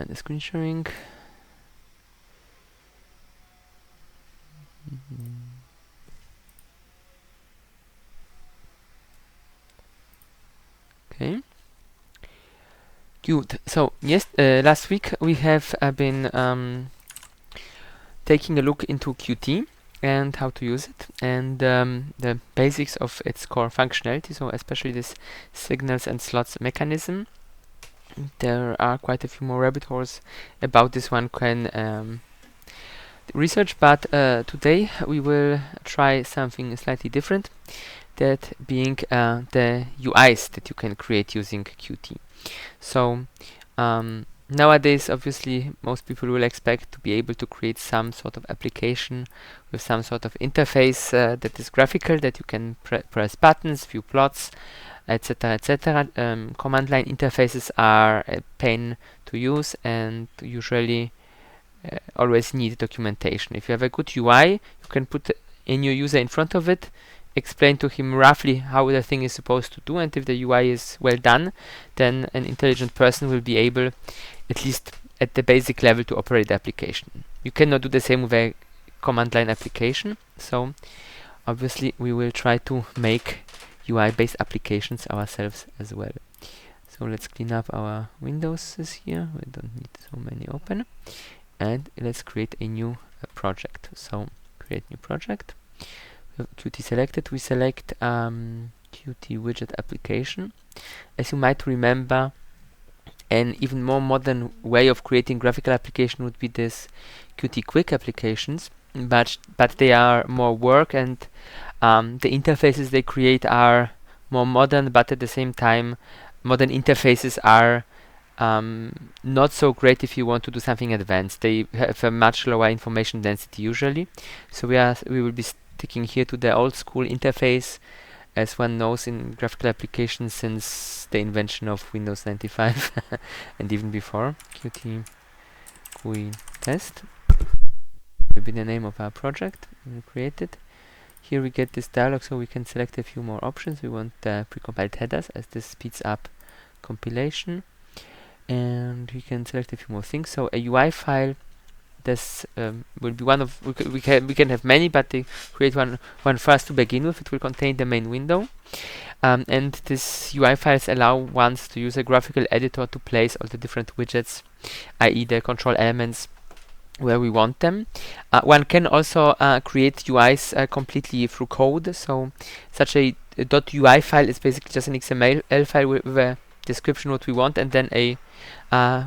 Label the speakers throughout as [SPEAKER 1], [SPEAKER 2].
[SPEAKER 1] the screen sharing. Okay. Good. So yes, last week we have been taking a look into Qt and how to use it, and the basics of its core functionality. So especially this signals and slots mechanism. There are quite a few more rabbit holes about this one can research, but today we will try something slightly different, that being the UIs that you can create using Qt. So nowadays, obviously, most people will expect to be able to create some sort of application with some sort of interface that is graphical, that you can press buttons, view plots, etc., etc. Command line interfaces are a pain to use and usually always need documentation. If you have a good UI, you can put a new user in front of it, explain to him roughly how the thing is supposed to do, and if the UI is well done, then an intelligent person will be able, at least at the basic level, to operate the application. You cannot do the same with a command line application, so obviously we will try to make UI based applications ourselves as well. So let's clean up our windows here, we don't need so many open, and let's create a new project. So create new project. Qt selected, we select Qt widget application. As you might remember, an even more modern way of creating graphical application would be this Qt quick applications, but they are more work, and the interfaces they create are more modern, but at the same time modern interfaces are not so great if you want to do something advanced. They have a much lower information density usually, so we will be sticking here to the old school interface, as one knows in graphical applications since the invention of Windows 95 and even before. Qt GUI test will be the name of our project. We'll create it. Here we get this dialog, so we can select a few more options. We want precompiled headers, as this speeds up compilation, and we can select a few more things. So a UI file, this will be one of, we can have many, but they create one first to begin with. It will contain the main window, and this UI files allow ones to use a graphical editor to place all the different widgets, i.e. the control elements, where we want them. One can also create UIs completely through code. So such a .ui file is basically just an XML file with a description what we want, and then a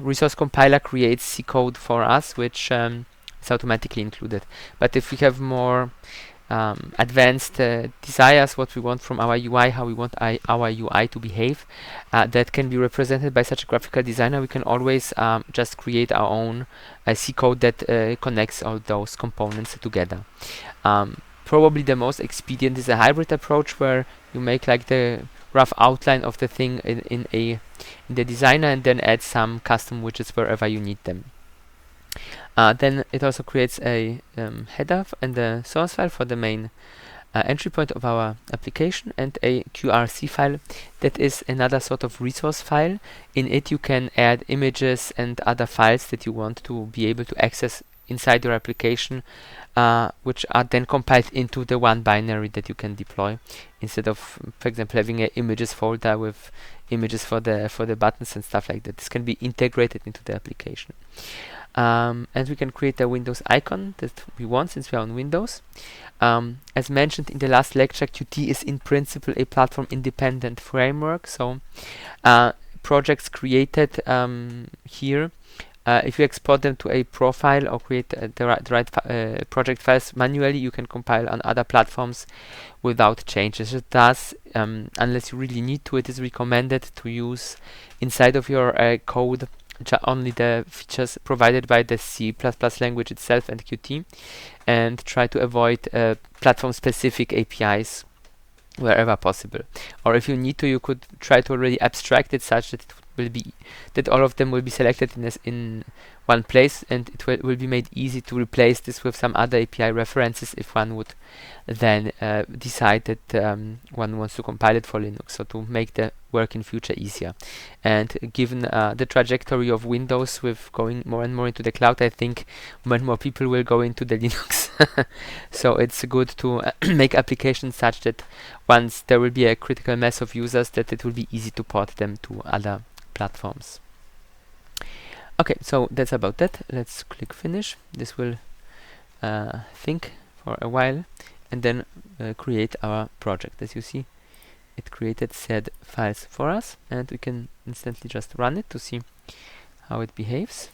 [SPEAKER 1] resource compiler creates C code for us, which is automatically included. But if we have more advanced desires, what we want from our UI, how we want our UI to behave, that can be represented by such a graphical designer. We can always just create our own C code that connects all those components together. Probably the most expedient is a hybrid approach, where you make like the rough outline of the thing in the designer, and then add some custom widgets wherever you need them. Then it also creates a header and a source file for the main entry point of our application, and a QRC file that is another sort of resource file. In it you can add images and other files that you want to be able to access inside your application, which are then compiled into the one binary that you can deploy, instead of, for example, having an images folder with images for the buttons and stuff like that. This can be integrated into the application. And we can create a Windows icon that we want, since we are on Windows. As mentioned in the last lecture, Qt is in principle a platform independent framework. So projects created here, if you export them to a profile or create the right project files manually, you can compile on other platforms without changes. Thus, unless you really need to, it is recommended to use inside of your code only the features provided by the C++ language itself and Qt, and try to avoid platform-specific APIs wherever possible. Or if you need to, you could try to already abstract it such that it will be that all of them will be selected in one place, and it will be made easy to replace this with some other API references if one would then decide that one wants to compile it for Linux, so to make the work in future easier. And given the trajectory of Windows with going more and more into the cloud, I think more and more people will go into the Linux. So it's good to make applications such that once there will be a critical mass of users, that it will be easy to port them to other platforms. Okay, so that's about that. Let's click finish. This will think for a while and then create our project. As you see, it created said files for us, and we can instantly just run it to see how it behaves.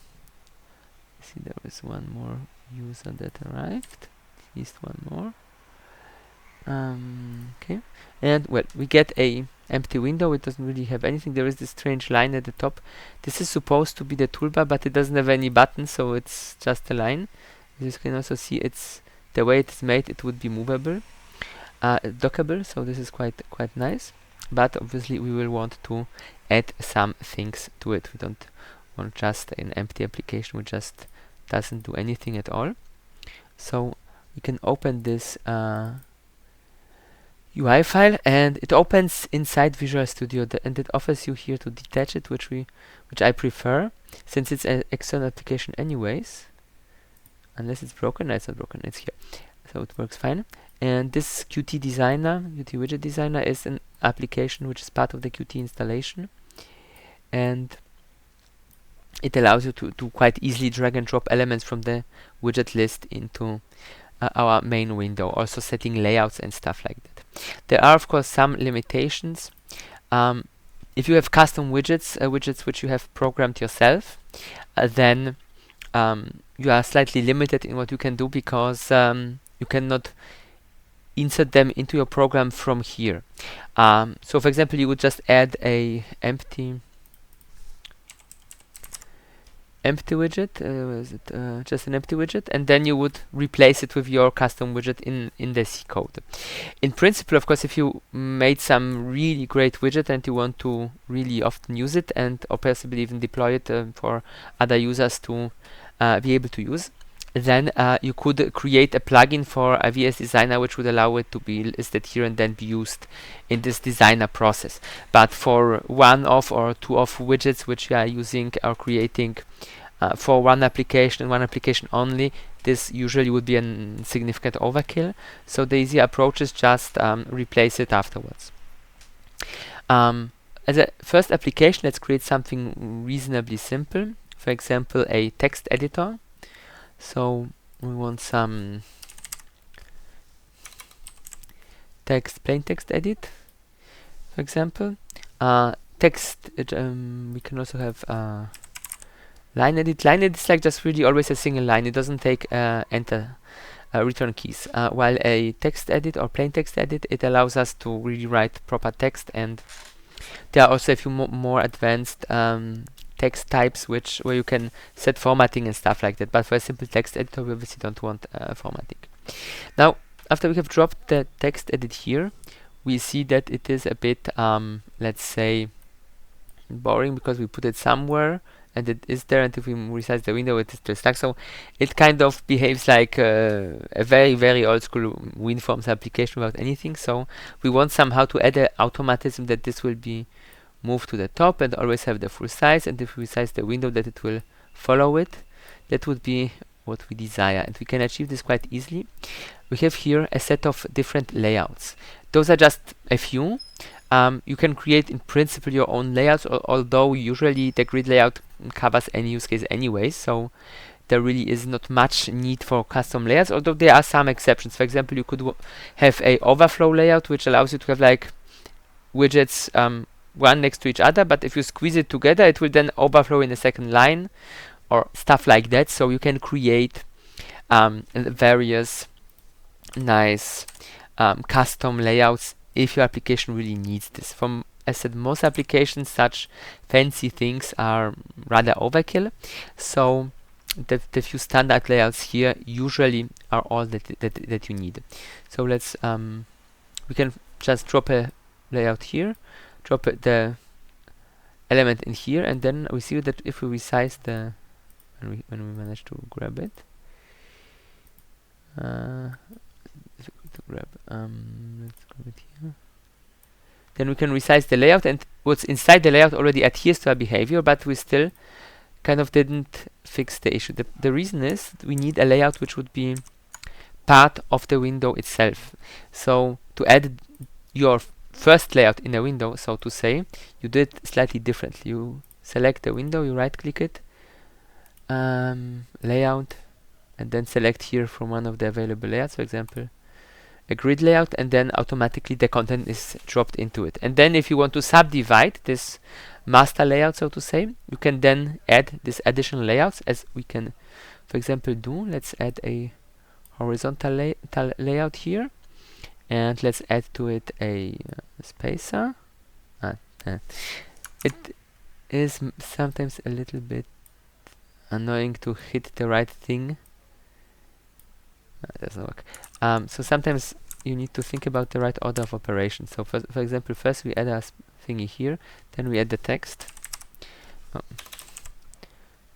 [SPEAKER 1] See, there is one more user that arrived, at least one more. Okay, and well, we get a empty window. It doesn't really have anything. There is this strange line at the top. This is supposed to be the toolbar, but it doesn't have any buttons, so it's just a line. As you can also see, it's the way it's made. It would be movable, dockable. So this is quite nice. But obviously, we will want to add some things to it. We don't want just an empty application which just doesn't do anything at all. So we can open this UI file, and it opens inside Visual Studio, and it offers you here to detach it, which I prefer, since it's an external application anyways. Unless it's broken. No, it's not broken, it's here, so it works fine. And this Qt Designer, Qt Widget Designer, is an application which is part of the Qt installation, and it allows you to quite easily drag and drop elements from the widget list into our main window, also setting layouts and stuff like that. There are of course some limitations. If you have custom widgets, widgets which you have programmed yourself, then you are slightly limited in what you can do, because you cannot insert them into your program from here. So for example, you would just add a empty widget, just an empty widget, and then you would replace it with your custom widget in the C code. In principle, of course, if you made some really great widget and you want to really often use it, and or possibly even deploy it for other users to be able to use, then you could create a plugin for a VS Designer which would allow it to be listed here and then be used in this designer process. But for one-off or two-off widgets which you are using or creating for one application and one application only, this usually would be a significant overkill. So the easy approach is just replace it afterwards. As a first application, let's create something reasonably simple. For example, a text editor. So we want some plain text edit, for example. Text, we can also have line edit. Line edit is like just really always a single line. It doesn't take enter return keys. While a text edit or plain text edit, it allows us to really write proper text, and there are also a few more advanced text types where you can set formatting and stuff like that. But for a simple text editor, we obviously don't want formatting. Now, after we have dropped the text edit here, we see that it is a bit, let's say, boring, because we put it somewhere and it is there, and if we resize the window, it is still stuck. So it kind of behaves like a very old school WinForms application without anything. So we want somehow to add an automatism that this will be moved to the top and always have the full size, and if we resize the window, that it will follow it. That would be what we desire, and we can achieve this quite easily. We have here a set of different layouts. Those are just a few. You can create in principle your own layouts, although usually the grid layout covers any use case anyway, so there really is not much need for custom layouts, although there are some exceptions. For example, you could have a overflow layout which allows you to have like widgets one next to each other, but if you squeeze it together, it will then overflow in the second line or stuff like that. So you can create various nice custom layouts if your application really needs this. As said, most applications, such fancy things are rather overkill, so the few standard layouts here usually are all that you need. So let's we can just drop a layout here, drop the element in here, and then we see that if we resize the when we manage to grab it. Difficult to grab. Let's grab it here. Then we can resize the layout, and what's inside the layout already adheres to our behavior, but we still kind of didn't fix the issue. The reason is we need a layout which would be part of the window itself. So to add your first layout in a window, so to say, you do it slightly differently. You select the window, you right click it, layout, and then select here from one of the available layouts, for example a grid layout, and then automatically the content is dropped into it. And then if you want to subdivide this master layout, so to say, you can then add this additional layouts, as we can for example do. Let's add a horizontal layout here, and let's add to it a spacer. It is sometimes a little bit annoying to hit the right thing. It doesn't work. So sometimes you need to think about the right order of operations. So for example, first we add a thingy here, then we add the text.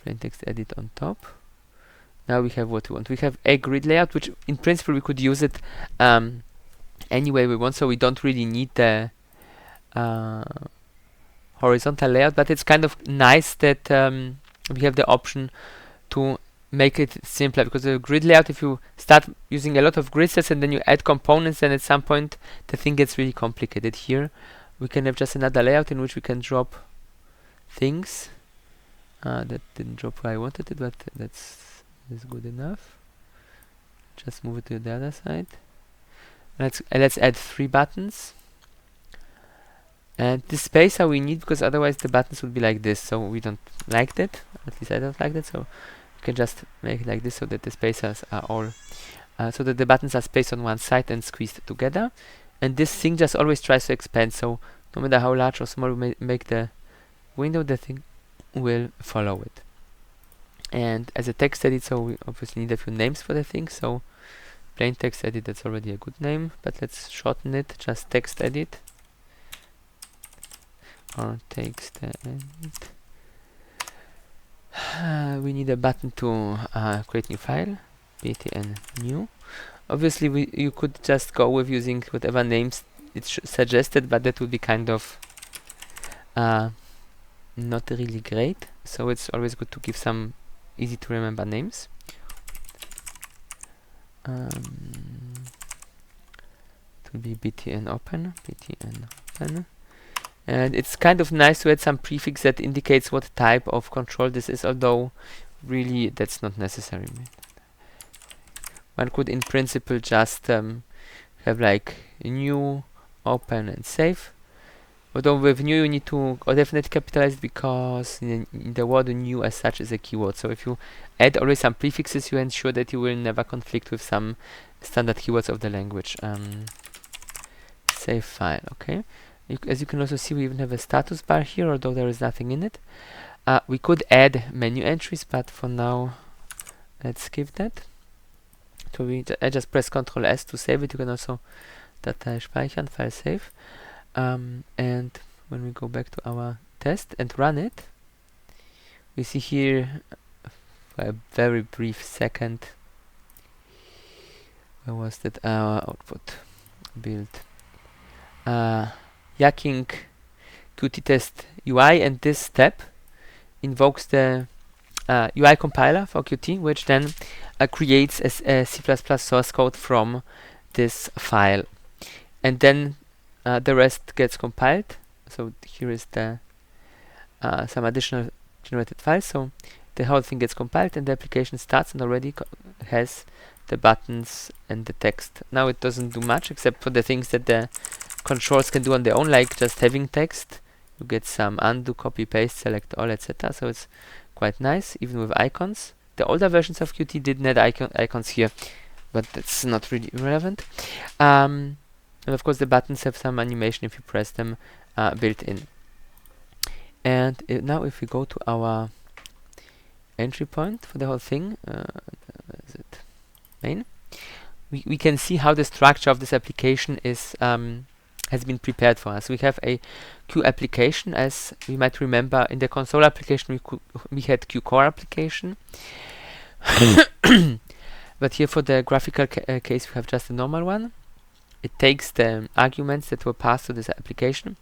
[SPEAKER 1] Plain text edit on top. Now we have what we want. We have a grid layout, which in principle we could use it any way we want, so we don't really need the horizontal layout, but it's kind of nice that we have the option to make it simpler, because the grid layout, if you start using a lot of grid sets and then you add components, then at some point the thing gets really complicated. Here we can have just another layout in which we can drop things. That didn't drop where I wanted it, but that's good enough. Just move it to the other side. Let's add 3 buttons. And this spacer we need, because otherwise the buttons would be like this, so we don't like that. At least I don't like that. So you can just make it like this, so that the spacers are all so that the buttons are spaced on one side and squeezed together. And this thing just always tries to expand, so no matter how large or small we make the window, the thing will follow it. And as a text edit, so we obviously need a few names for the thing. So plain text edit, that's already a good name, but let's shorten it, just text edit or text edit. We need a button to create new file, btn new. Obviously you could just go with using whatever names it's suggested, but that would be kind of not really great, so it's always good to give some easy to remember names. It will be btn open, and it's kind of nice to add some prefix that indicates what type of control this is, although really that's not necessary. One could in principle just have like new, open and save. Although with new you need to definitely capitalize it, because in the word new as such is a keyword. So if you add always some prefixes, you ensure that you will never conflict with some standard keywords of the language. Save file, okay. As you can also see, we even have a status bar here, although there is nothing in it. We could add menu entries, but for now let's skip that. So I just press Ctrl S to save it. You can also Datei speichern, file save. And when we go back to our test and run it, we see here for a very brief second, where was that, output build Yacking Qt test UI, and this step invokes the UI compiler for Qt, which then creates a C++ source code from this file, and then the rest gets compiled. So here is the some additional generated files. So the whole thing gets compiled and the application starts, and already has the buttons and the text. Now it doesn't do much except for the things that the controls can do on their own, like just having text. You get some undo, copy, paste, select all, etc. So it's quite nice, even with icons. The older versions of Qt didn't add icons here, but that's not really relevant. And of course the buttons have some animation if you press them built in. And now if we go to our entry point for the whole thing, where is it? Main. We can see how the structure of this application is has been prepared for us. We have a Q application, as we might remember in the console application we had Q core application. But here for the graphical case we have just a normal one. It takes the arguments that were passed to this application,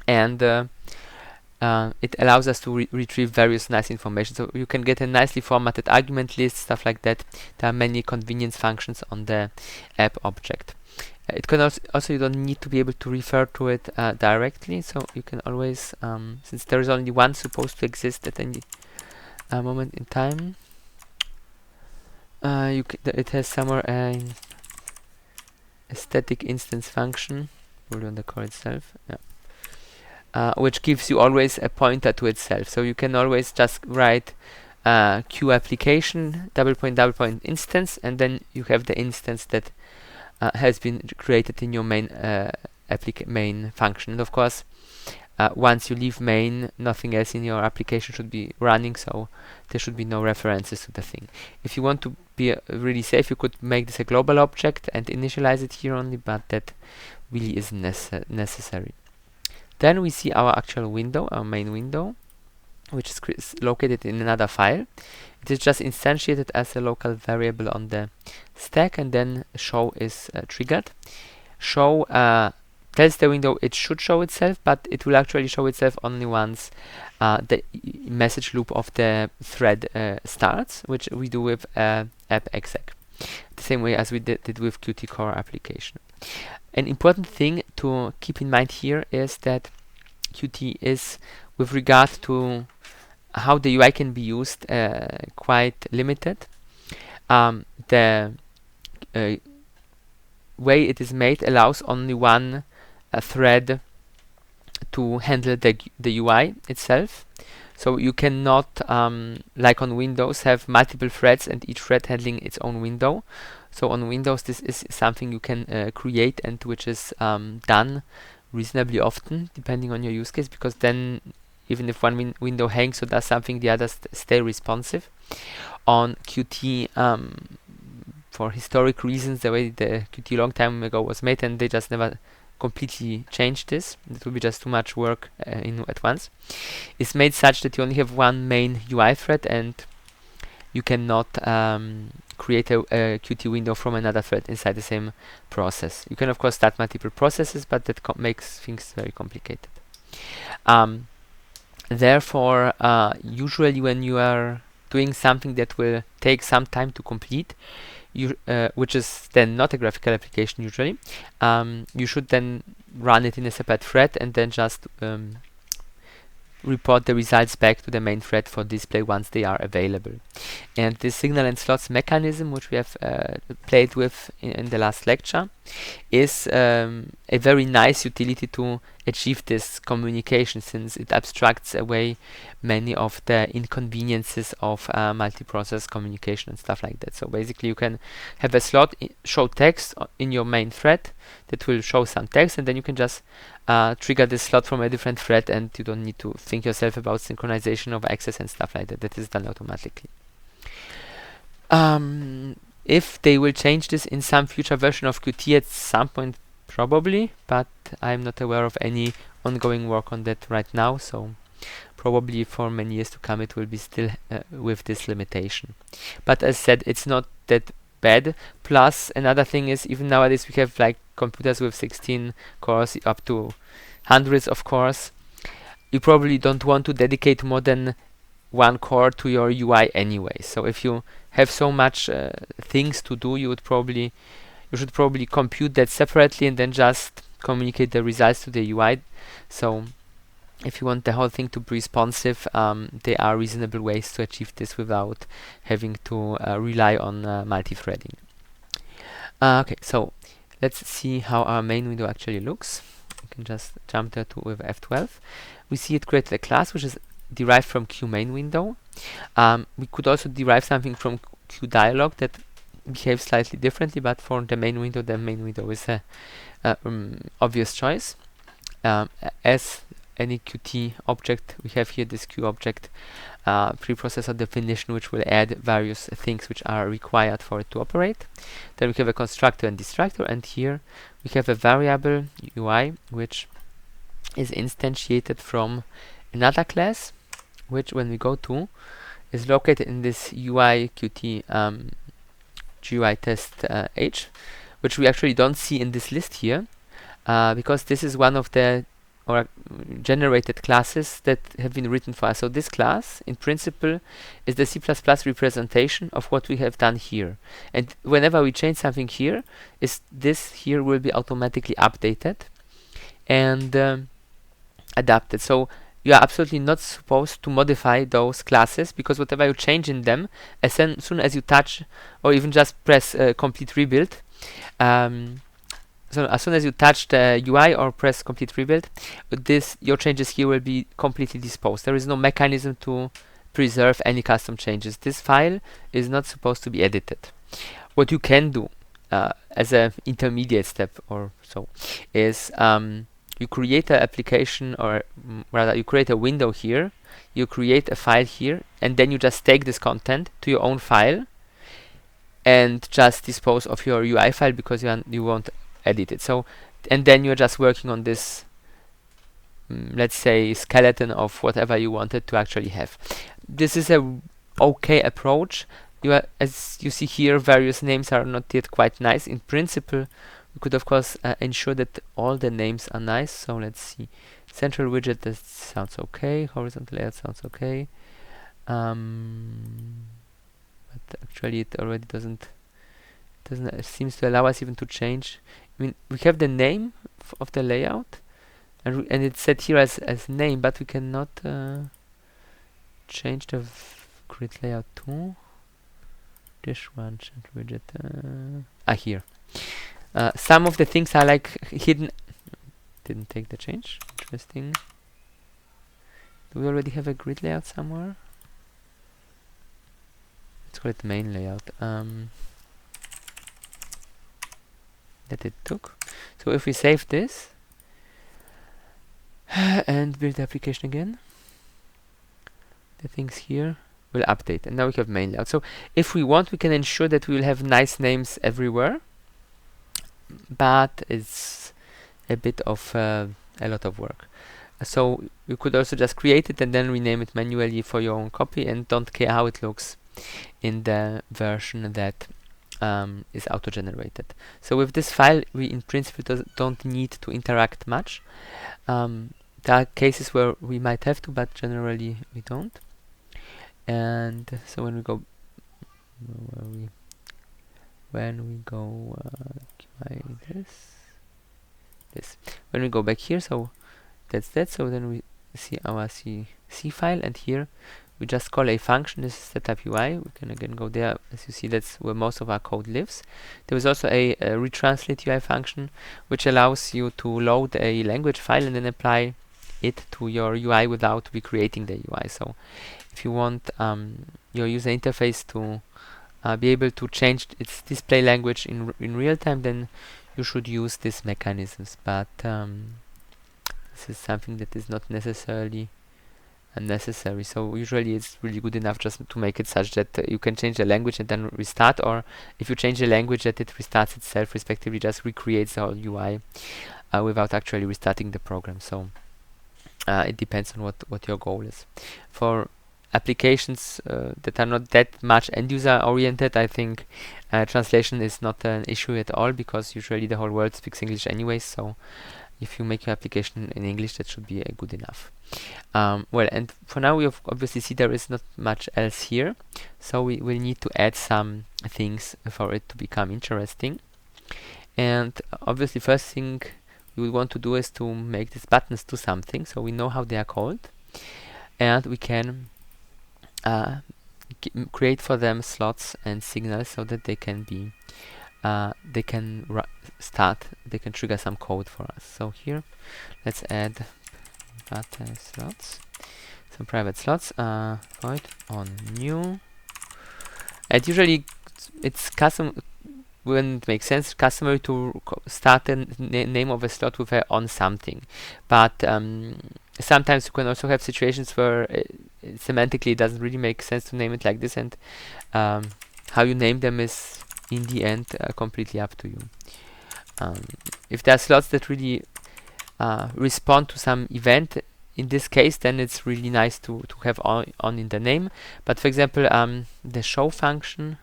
[SPEAKER 1] and it allows us to retrieve various nice information. So you can get a nicely formatted argument list, stuff like that. There are many convenience functions on the app object. It can also you don't need to be able to refer to it directly, so you can always, since there is only one supposed to exist at any moment in time, it has somewhere a static instance function, probably on the core itself, which gives you always a pointer to itself. So you can always just write Q application double point instance, and then you have the instance that has been created in your main main function. And of course, once you leave main, nothing else in your application should be running, so there should be no references to the thing. If you want to be really safe, you could make this a global object and initialize it here only, but that really isn't necessary. Then we see our actual window, our main window, which is located in another file. It is just instantiated as a local variable on the stack, and then show is triggered. Show tells the window it should show itself, but it will actually show itself only once the message loop of the thread starts, which we do with app exec, the same way as we did with Qt core application. An important thing to keep in mind here is that Qt is, with regard to how the UI can be used, quite limited. The way it is made allows only one thread to handle the UI itself. So you cannot, like on Windows, have multiple threads and each thread handling its own window. So on Windows this is something you can create, and which is done reasonably often depending on your use case, because then even if one window hangs or does something, the others stay responsive. On Qt, for historic reasons, the way the Qt long time ago was made, and they just never completely changed this, it would be just too much work at once. It's made such that you only have one main UI thread, and you cannot create a Qt window from another thread inside the same process. You can of course start multiple processes, but that makes things very complicated. Therefore, usually when you are doing something that will take some time to complete, which is then not a graphical application usually, you should then run it in a separate thread and then just report the results back to the main thread for display once they are available. And this signal and slots mechanism, which we have played with in the last lecture, is a very nice utility to achieve this communication, since it abstracts away many of the inconveniences of multi-process communication and stuff like that. So basically you can have a slot show text in your main thread that will show some text, and then you can just trigger this slot from a different thread, and you don't need to think yourself about synchronization of access and stuff like that. That is done automatically. If they will change this in some future version of Qt at some point, probably, but I'm not aware of any ongoing work on that right now, so probably for many years to come it will be still with this limitation. But as said, it's not that bad. Plus another thing is, even nowadays we have like computers with 16 cores up to hundreds of cores. You probably don't want to dedicate more than one core to your UI anyway. So if you have so much things to do, you should probably compute that separately and then just communicate the results to the UI. So if you want the whole thing to be responsive, there are reasonable ways to achieve this without having to rely on multi-threading. Okay, so let's see how our main window actually looks. You can just jump there with F12. We see it created a class which is derived from QMain window. We could also derive something from QDialog that behaves slightly differently, but for the main window is a obvious choice. As any Qt object. We have here this Q object preprocessor definition, which will add various things which are required for it to operate. Then we have a constructor and destructor, and here we have a variable UI which is instantiated from another class, which when we go to is located in this UI Qt GUI test H, which we actually don't see in this list here, because this is one of the generated classes that have been written for us. So this class, in principle, is the C++ representation of what we have done here. And whenever we change something here, this here will be automatically updated and adapted. So you are absolutely not supposed to modify those classes, because whatever you change in them, as soon as you touch or even just press complete rebuild, so as soon as you touch the UI or press complete rebuild, your changes here will be completely disposed. There is no mechanism to preserve any custom changes. This file is not supposed to be edited. What you can do as an intermediate step or so is you create an application, or rather you create a window here, you create a file here, and then you just take this content to your own file and just dispose of your UI file, because you won't edit it. So, and then you're just working on this, let's say, skeleton of whatever you wanted to actually have. This is a okay approach. As you see here, various names are not yet quite nice. In principle, we could of course ensure that all the names are nice. So let's see, central widget, that sounds okay. Horizontal layout sounds okay. But actually, it already doesn't seems to allow us even to change. I mean, we have the name of the layout, and it's set here as name, but we cannot change the grid layout to this one. Central widget. Here. Some of the things are like hidden. Didn't take the change. Interesting. Do we already have a grid layout somewhere? Let's call it main layout. That it took. So if we save this and build the application again, the things here will update, and now we have main layout. So if we want, we can ensure that we will have nice names everywhere, but it's a bit of a lot of work. So you could also just create it and then rename it manually for your own copy, and don't care how it looks in the version that is auto-generated. So with this file, we in principle don't need to interact much. There are cases where we might have to, but generally we don't. And so when we go when we go back here, so that's that. So then we see our C file, and here we just call a function. This is setup UI. We can again go there. As you see, that's where most of our code lives. There is also a retranslate UI function, which allows you to load a language file and then apply it to your UI without recreating the UI. So if you want your user interface to be able to change its display language in real time, then you should use these mechanisms. But this is something that is not necessarily unnecessary. So usually it's really good enough just to make it such that you can change the language and then restart, or if you change the language, that it restarts itself, respectively just recreates the whole UI without actually restarting the program. So it depends on what your goal is. For applications that are not that much end-user oriented, I think translation is not an issue at all, because usually the whole world speaks English anyway. So if you make your application in English, that should be good enough. Well, and for now we obviously see there is not much else here, so we will need to add some things for it to become interesting. And obviously first thing we would want to do is to make these buttons do something, so we know how they are called, and we can create for them slots and signals so that they can be they can trigger some code for us. So here let's add button slots, some private slots, void on new. And usually it's custom, when it makes sense, customary to start the name of a slot with a on something, but sometimes you can also have situations where semantically it doesn't really make sense to name it like this, and how you name them is in the end completely up to you. If there are slots that really respond to some event, in this case, then it's really nice to have on in the name. But for example, the show function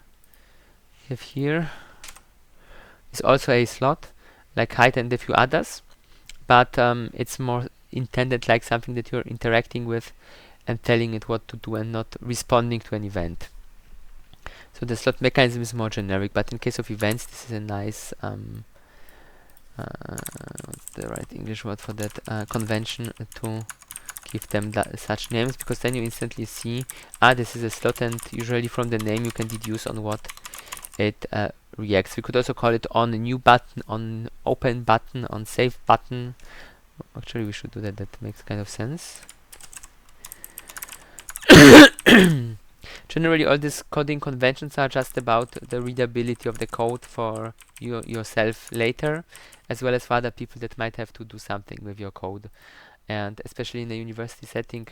[SPEAKER 1] you have here is also a slot, like height and a few others, but it's more intended like something that you're interacting with and telling it what to do and not responding to an event. So the slot mechanism is more generic, but in case of events, this is a nice what's the right English word for that, convention to give them such names, because then you instantly see, this is a slot, and usually from the name you can deduce on what it reacts. We could also call it on a new button, on open button, on save button. Actually, we should do that. That makes kind of sense. Generally, all these coding conventions are just about the readability of the code for yourself later, as well as for other people that might have to do something with your code. And especially in a university setting,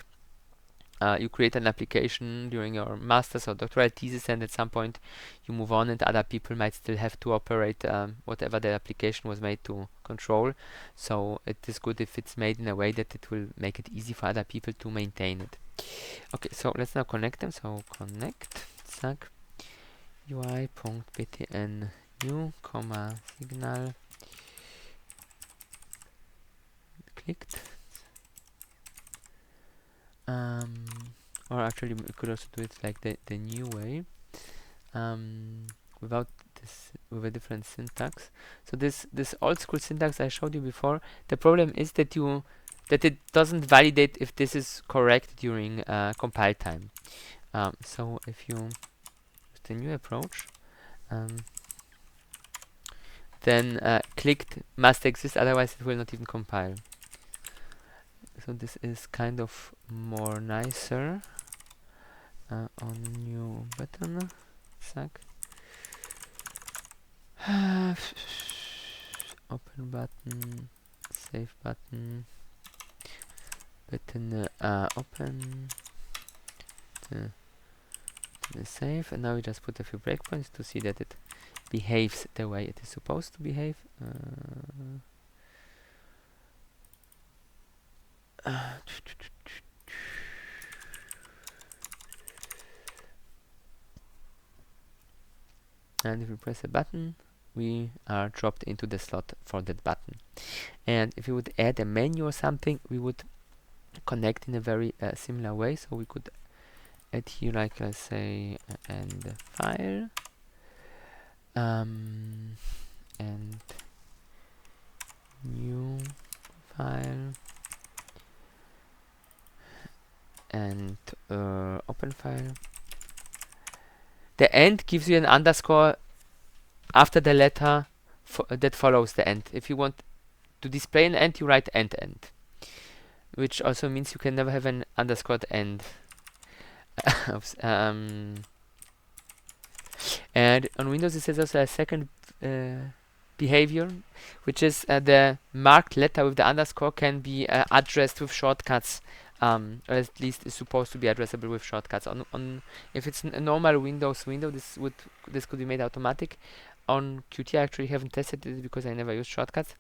[SPEAKER 1] you create an application during your master's or doctoral thesis, and at some point you move on, and other people might still have to operate whatever the application was made to control. So it is good if it's made in a way that it will make it easy for other people to maintain it. Okay, so let's now connect them. So connect, zack, ui.btn new, comma, signal, clicked. Or actually we could also do it like the new way, without this, with a different syntax. So this old school syntax I showed you before, the problem is that it doesn't validate if this is correct during compile time. So if you use the new approach, then clicked must exist, otherwise it will not even compile. So this is kind of more nicer. On new button, zack, open button, save button, button open, save, and now we just put a few breakpoints to see that it behaves the way it is supposed to behave. And if we press a button, we are dropped into the slot for that button. And if we would add a menu or something, we would connect in a very similar way. So we could add here, like let's say, and file, and new file, and open file. The end gives you an underscore after the letter that follows the end. If you want to display an end, you write end, which also means you can never have an underscored end. And on Windows it says also a second behavior, which is the marked letter with the underscore can be addressed with shortcuts, or at least is supposed to be addressable with shortcuts. On if it's a normal Windows window, this could be made automatic. On Qt I actually haven't tested it because I never used shortcuts.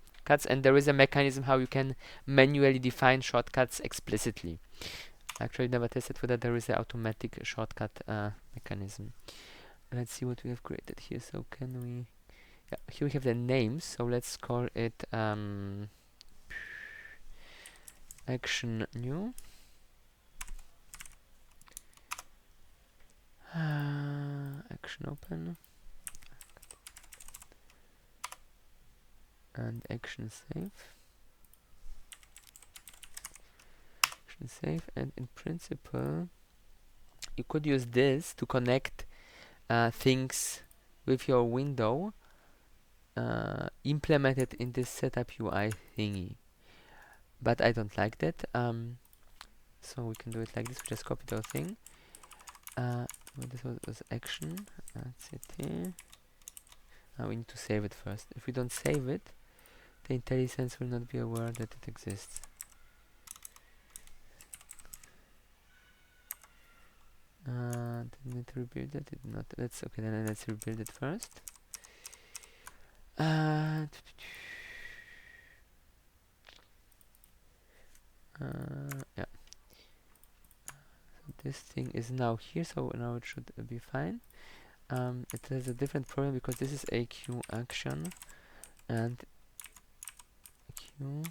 [SPEAKER 1] And there is a mechanism how you can manually define shortcuts explicitly. I actually never tested whether there is an automatic shortcut mechanism. Let's see what we have created here. So can we... Yeah, here we have the names. So let's call it action new. Action open. And action save. Action save. And in principle, you could use this to connect things with your window implemented in this setup UI thingy. But I don't like that. So we can do it like this. We just copy the thing. This was action. CT. We need to save it first. If we don't save it, the IntelliSense will not be aware that it exists. didn't it rebuild it? Did not. Let's okay. Then let's rebuild it first. Yeah. So this thing is now here, so now it should be fine. It has a different problem because this is a queue action and queue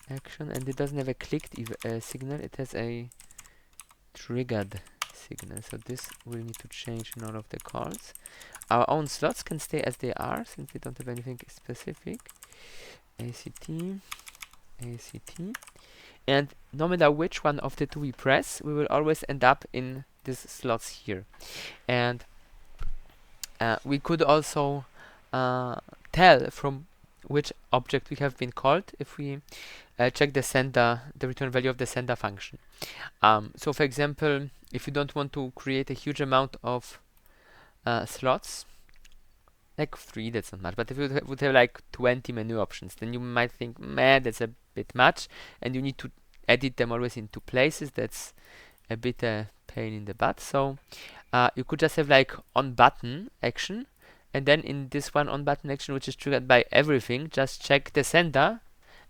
[SPEAKER 1] action, and it doesn't have a clicked signal. It has a triggered signal. So this will need to change in all of the calls. Our own slots can stay as they are since we don't have anything specific. ACT, ACT, and no matter which one of the two we press, we will always end up in these slots here. And we could also tell from which object we have been called if we check the return value of the sender function. So for example, if you don't want to create a huge amount of slots, like 3, that's not much, but if you would have like 20 menu options, then you might think, man, that's a bit much, and you need to edit them always into places. That's a bit a pain in the butt. So you could just have like on button action, and then in this one on button action, which is triggered by everything, just check the sender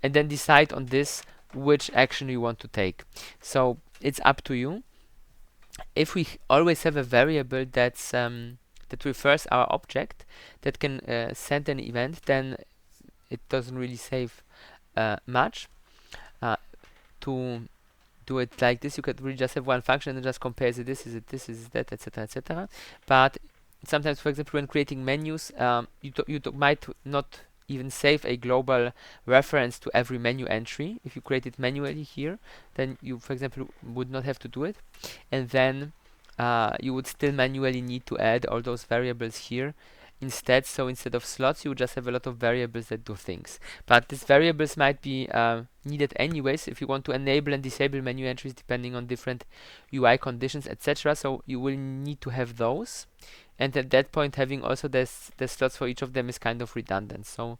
[SPEAKER 1] and then decide on this which action you want to take. So it's up to you. If we always have a variable that's that refers our object that can send an event, then it doesn't really save much. To do it like this, you could really just have one function and just compare this is it, this is that, etc., etc. But sometimes, for example, when creating menus, you might not even save a global reference to every menu entry. If you create it manually here, then you, for example, would not have to do it, and then you would still manually need to add all those variables here instead. So instead of slots, you would just have a lot of variables that do things. But these variables might be needed anyways if you want to enable and disable menu entries depending on different UI conditions, etc. So you will need to have those. And at that point, having also the slots for each of them is kind of redundant. So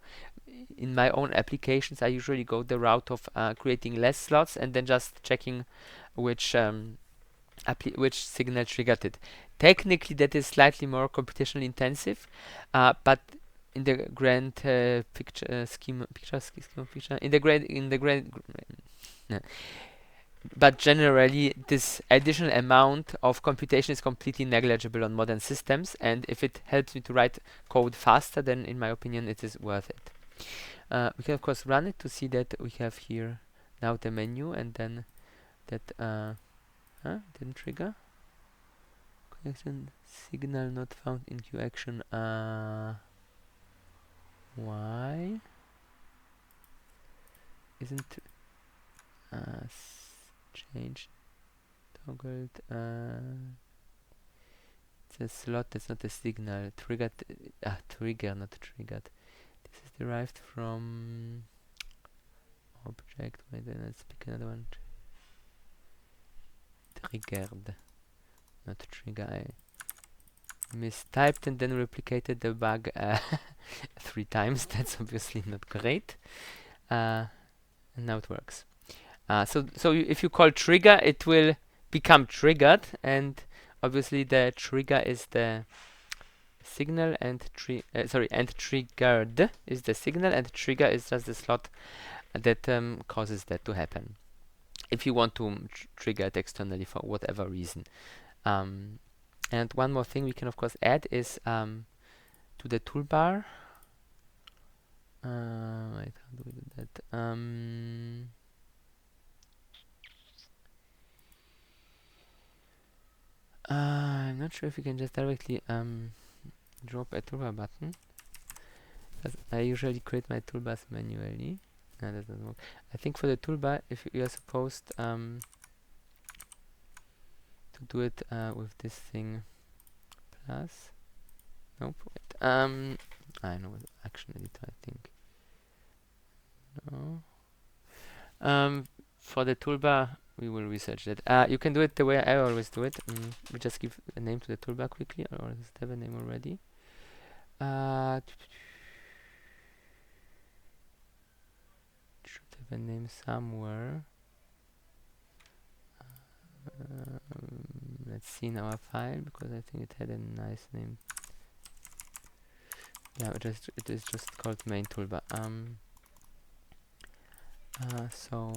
[SPEAKER 1] in my own applications, I usually go the route of creating less slots and then just checking which signal triggered it. Technically, that is slightly more computationally intensive, but in the grand scheme but generally, this additional amount of computation is completely negligible on modern systems, and if it helps me to write code faster, then in my opinion, it is worth it. We can of course run it to see that we have here now the menu, and then that didn't trigger. Connection signal not found in queue action. Why isn't changed toggled? It's a slot. That's not a signal. Triggered. Trigger, not triggered. This is derived from object. Wait, then let's pick another one. Triggered, not trigger. I mistyped and then replicated the bug 3 times. That's obviously not great. And now it works. So if you call trigger, it will become triggered, and obviously the trigger is the signal, and triggered is the signal, and trigger is just the slot that causes that to happen. If you want to trigger it externally for whatever reason. And one more thing we can of course add is to the toolbar. Wait, how do we do that? I'm not sure if you can just directly drop a toolbar button. I usually create my toolbars manually. No, that doesn't work. I think for the toolbar, if you are supposed to do it with this thing plus. Nope. Wait. I know action editor. I think. No. For the toolbar, we will research that. You can do it the way I always do it. We just give a name to the toolbar quickly, or does it have a name already? Should have a name somewhere. let's see in our file, because I think it had a nice name. Yeah, it is just called main toolbar. So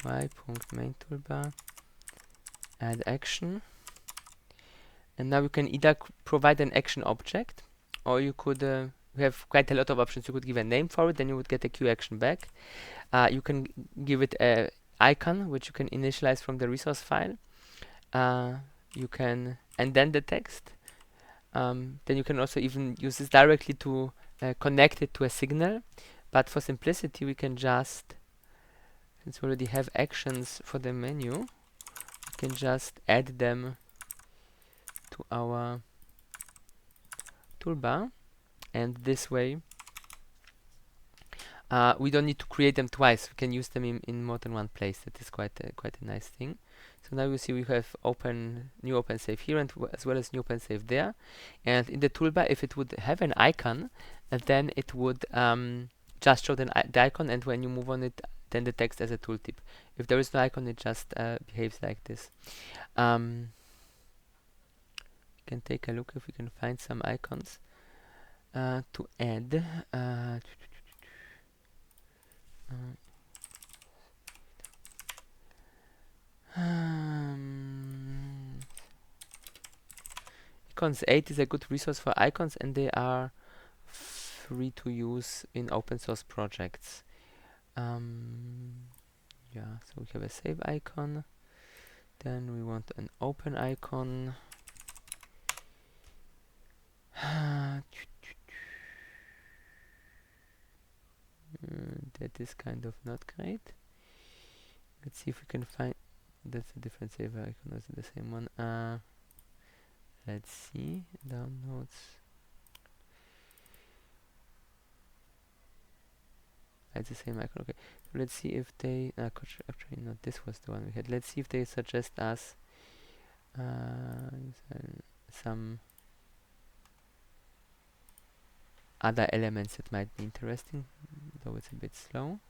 [SPEAKER 1] UI.main toolbar, add action, and now you can either provide an action object, or you could we have quite a lot of options. You could give a name for it, then you would get a queue action back. You can give it a icon, which you can initialize from the resource file. You can indent the text. Then you can also even use this directly to connect it to a signal. But for simplicity, we can just, since we already have actions for the menu, we can just add them to our toolbar, and this way we don't need to create them twice. We can use them in more than one place. That is quite a nice thing. So now you see we have new OpenSave here, and as well as new OpenSave there. And in the toolbar, if it would have an icon, then it would just show the icon, and when you move on it, then the text as a tooltip. If there is no icon, it just behaves like this. We can take a look if we can find some icons to add. Icons 8 is a good resource for icons, and they are free to use in open source projects. Yeah, so we have a save icon, then we want an open icon. That is kind of not great. Let's see if we can find. That's a different save icon. Is it the same one? Let's see. Downloads. It's the same icon. Okay. So let's see if they. Actually, not. This was the one we had. Let's see if they suggest us some other elements that might be interesting, though it's a bit slow.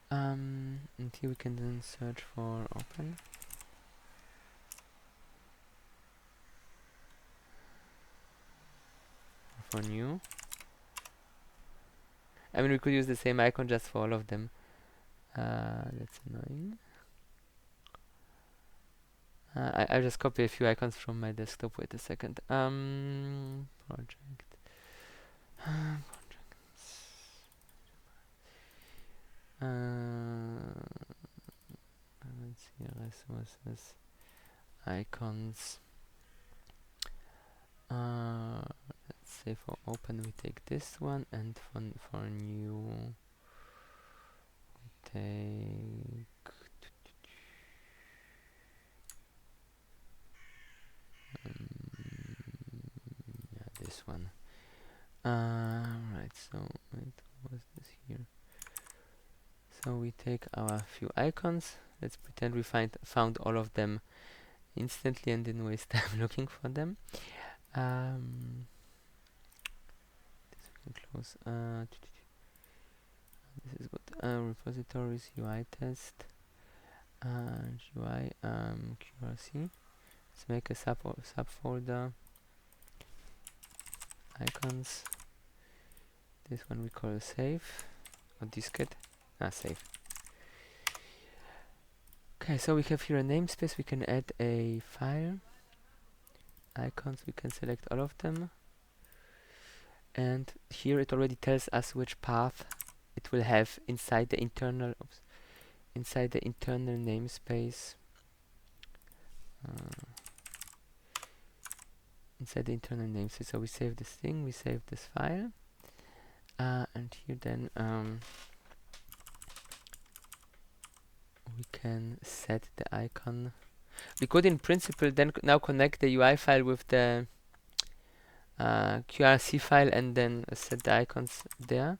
[SPEAKER 1] And here we can then search for open. For new. I mean, we could use the same icon just for all of them. That's annoying. I'll just copy a few icons from my desktop. Wait a second. Project. Projects. Let's see, resources, icons. Let's say for open we take this one, and for new we take yeah, this one. Right, so what was this here? So we take our few icons. Let's pretend we found all of them instantly and didn't waste time looking for them. This we can close. This is good. Repositories, UI test, GUI, QRC. Let's make a subfolder. Icons. This one we call save or diskette. Save. Okay, so we have here a namespace. We can add a file. Icons, we can select all of them. And here it already tells us which path it will have inside the internal namespace. Inside the internal namespace. So we save this thing, we save this file, and here then we can set the icon. We could in principle then now connect the UI file with the QRC file and then set the icons there.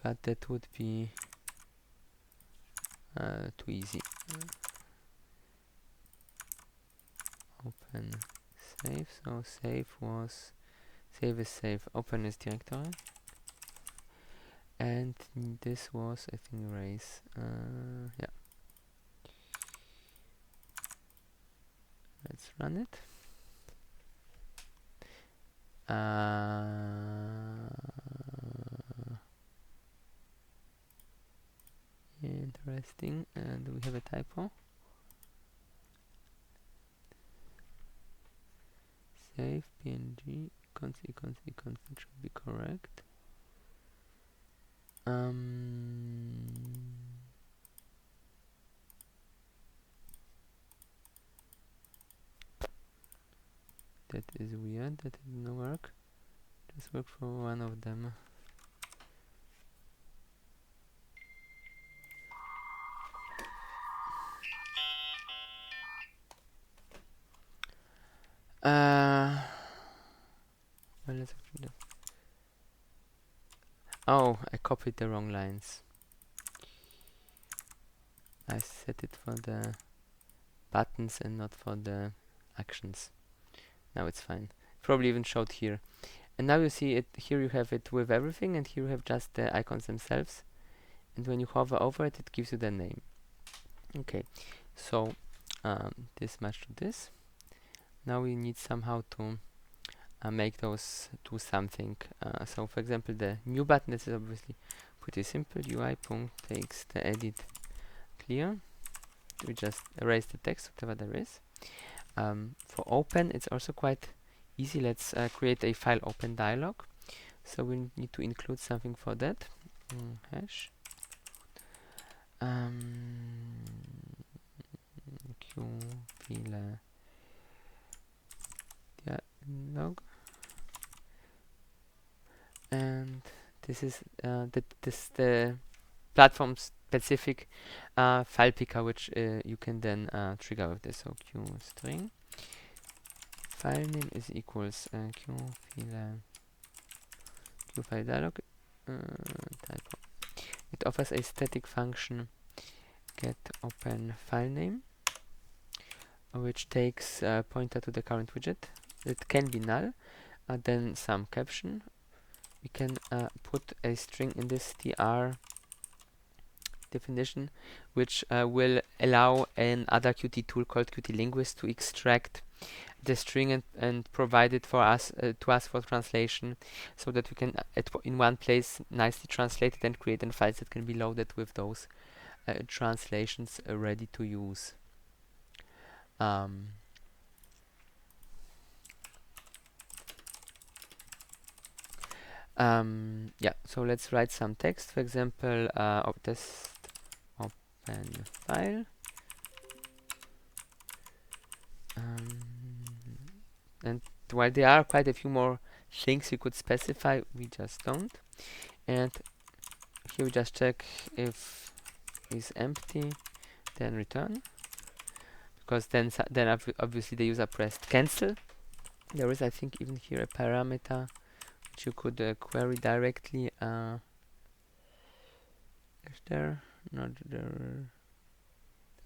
[SPEAKER 1] But that would be too easy. Open save. So save was Save is save. Open is directory. And this was, I think, race. Yeah. Let's run it. Interesting. And we have a typo. Save png icons should be correct. That is weird. That didn't work. Just work for one of them. Well, let's actually do. Oh, I copied the wrong lines. I set it for the buttons and not for the actions. Now it's fine. Probably even showed here. And now you see it here, you have it with everything, and here you have just the icons themselves. And when you hover over it, it gives you the name. Okay, so this much to this. Now we need somehow to make those do something. So for example, the new button, this is obviously pretty simple. UI.txt edit clear. We just erase the text, whatever there is. For open, it's also quite easy. Let's create a file open dialog. So we need to include something for that. Hash qfile dialog, and this is the platform specific file picker, which you can then trigger with this. So qstring file name is equals qfile dialog typo. It offers a static function get open file name, which takes pointer to the current widget. It can be null. Then some caption. We can put a string in this tr definition, which will allow another Qt tool called Qt Linguist to extract the string and provide it for us to us for translation, so that we can in one place nicely translate it and create files that can be loaded with those translations ready to use. Yeah, so let's write some text. For example, test open file. And while there are quite a few more things we could specify, we just don't. And here we just check if is empty, then return, because then obviously the user pressed cancel. There is, I think, even here a parameter which you could query directly. Is there? Not there.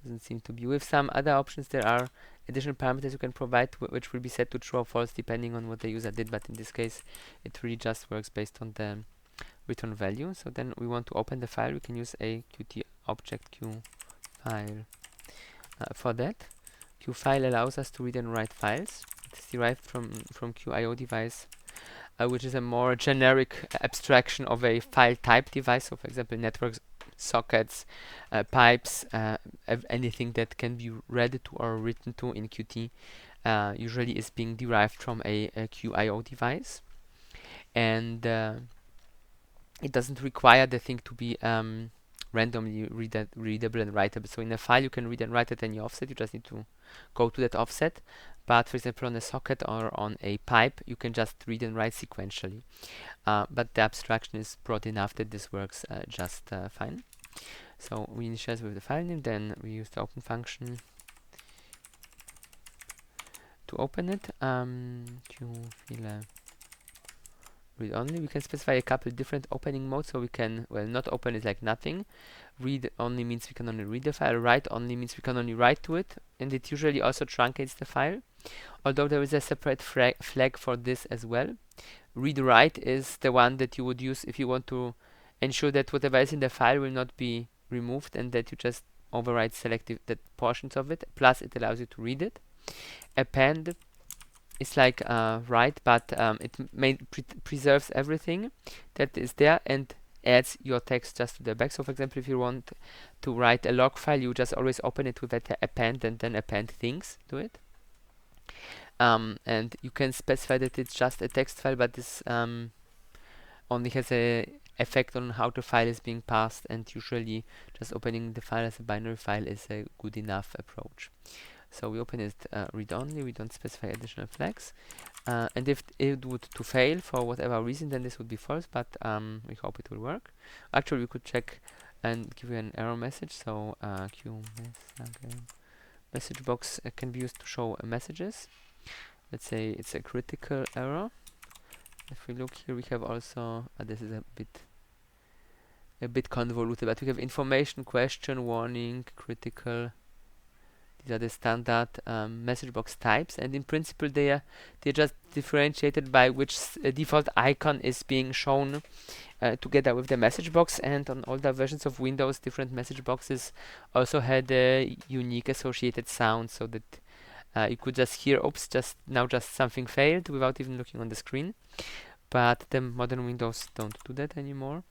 [SPEAKER 1] Doesn't seem to be. With some other options, there are additional parameters you can provide, which will be set to true or false depending on what the user did. But in this case, it really just works based on the return value. So then we want to open the file. We can use a Qt object qfile for that. Qfile allows us to read and write files. It's derived from QIO device, which is a more generic abstraction of a file type device. So for example, networks, sockets, pipes, anything that can be read to or written to in Qt usually is being derived from a QIO device, and it doesn't require the thing to be randomly readable and writable. So in a file you can read and write at any offset. You just need to go to that offset. But for example, on a socket or on a pipe, you can just read and write sequentially. But the abstraction is broad enough that this works just fine. So we initialize with the file name, then we use the open function to open it. Qfile read only. We can specify a couple different opening modes. So we can, well, not open is like nothing. Read only means we can only read the file. Write only means we can only write to it, and it usually also truncates the file. although there is a separate flag for this as well. Read write is the one that you would use if you want to ensure that whatever is in the file will not be removed and that you just overwrite selective that portions of it, plus it allows you to read it. Append is like write, but it preserves everything that is there and adds your text just to the back. So for example, if you want to write a log file, you just always open it with that append and then append things to it. And you can specify that it's just a text file, but this only has a effect on how the file is being passed, and usually just opening the file as a binary file is a good enough approach. So we open it read-only, we don't specify additional flags. And if it would to fail for whatever reason, then this would be false, but we hope it will work. Actually, we could check and give you an error message. So message box can be used to show messages. Let's say it's a critical error. If we look here, we have also this is a bit convoluted, but we have information, question, warning, critical. These are the standard message box types, and in principle they're just differentiated by which default icon is being shown together with the message box. And on older versions of Windows, different message boxes also had a unique associated sound, so that you could just hear, oops, just something failed without even looking on the screen. But the modern Windows don't do that anymore.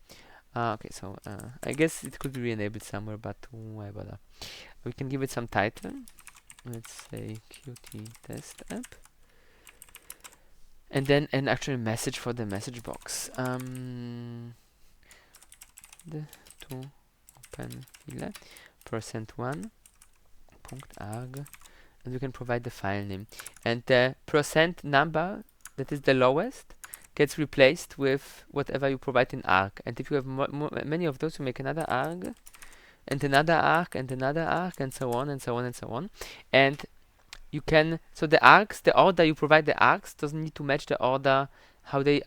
[SPEAKER 1] Okay, so I guess it could be re-enabled somewhere, but why bother? We can give it some title. Let's say Qt test app, and then an actual message for the message box. The to open file %1 .arg, and we can provide the file name, and the % number that is the lowest gets replaced with whatever you provide in arg. And if you have many of those, you make another arg and another arg and another arg and so on and so on and so on. And you can, so the args, the order you provide the args doesn't need to match the order how they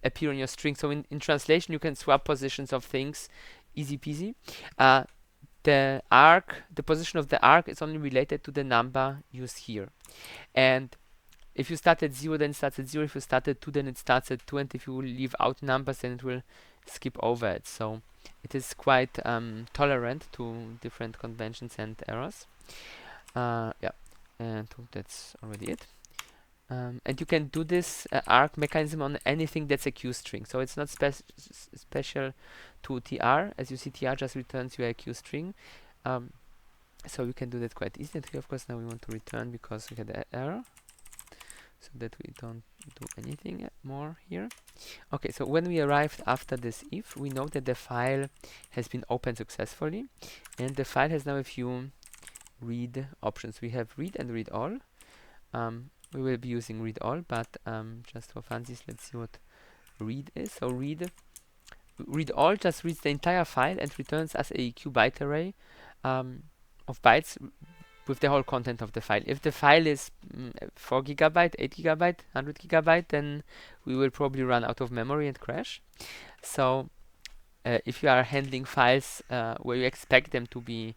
[SPEAKER 1] appear on your string. So in translation, you can swap positions of things, easy peasy. The arg, the position of the arg is only related to the number used here. And if you start at 0, then it starts at 0. If you start at 2, then it starts at 2. And if you leave out numbers, then it will skip over it. So it is quite tolerant to different conventions and errors. Yeah, and that's already it. And you can do this arg mechanism on anything that's a Q string. So it's not special to TR. As you see, TR just returns you a Q string. So you can do that quite easily. And here, of course, now we want to return because we had an error, so that we don't do anything more here. Okay, so when we arrived after this if, we know that the file has been opened successfully, and the file has now a few read options. We have read and read all. We will be using read all, but just for funsies, let's see what read is. So read all just reads the entire file and returns us a Q byte array of bytes with the whole content of the file. If the file is 4 GB, 8 GB, 100 GB, then we will probably run out of memory and crash. So if you are handling files where you expect them to be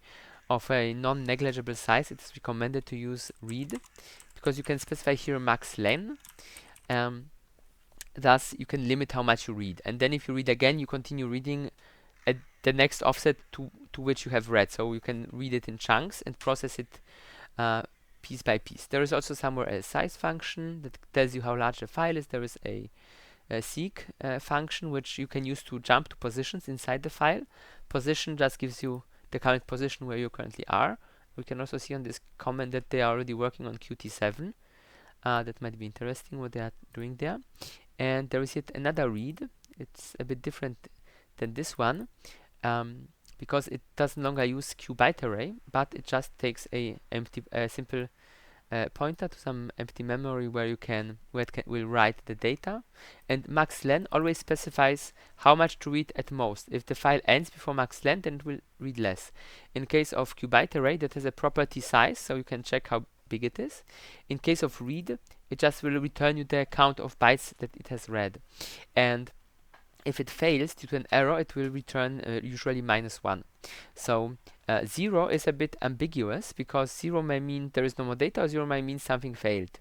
[SPEAKER 1] of a non-negligible size, it is recommended to use read, because you can specify here max len. Thus you can limit how much you read, and then if you read again, you continue reading at the next offset to which you have read. So you can read it in chunks and process it piece by piece. There is also somewhere a size function that tells you how large the file is. There is a seek function which you can use to jump to positions inside the file. Position just gives you the current position where you currently are. We can also see on this comment that they are already working on Qt7. That might be interesting what they are doing there. And there is yet another read. It's a bit different than this one, because it does no longer use Q byte array, but it just takes a simple pointer to some empty memory where it will write the data. And max len always specifies how much to read at most. If the file ends before max len, then it will read less. In case of Q byte array, that has a property size, so you can check how big it is. In case of read, it just will return you the count of bytes that it has read. And if it fails due to an error, it will return usually -1. So 0 is a bit ambiguous, because 0 may mean there is no more data, or 0 may mean something failed.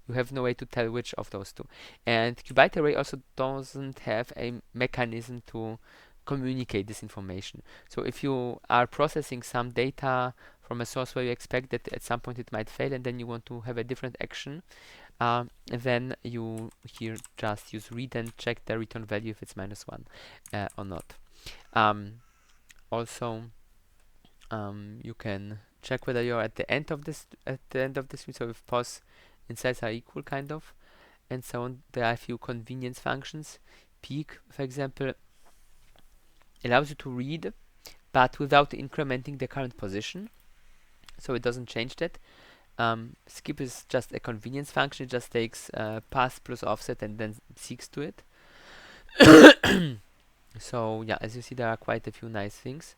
[SPEAKER 1] You have no way to tell which of those two. And qByte array also doesn't have a mechanism to communicate this information. So if you are processing some data from a source where you expect that at some point it might fail, and then you want to have a different action, then you here just use read and check the return value if it's -1 or not. Also, you can check whether you're at the end of this so if pos and size are equal, kind of, and so on. There are a few convenience functions. Peek, for example, allows you to read, but without incrementing the current position, so it doesn't change that. Skip is just a convenience function. It just takes path plus offset and then seeks to it. So yeah, as you see, there are quite a few nice things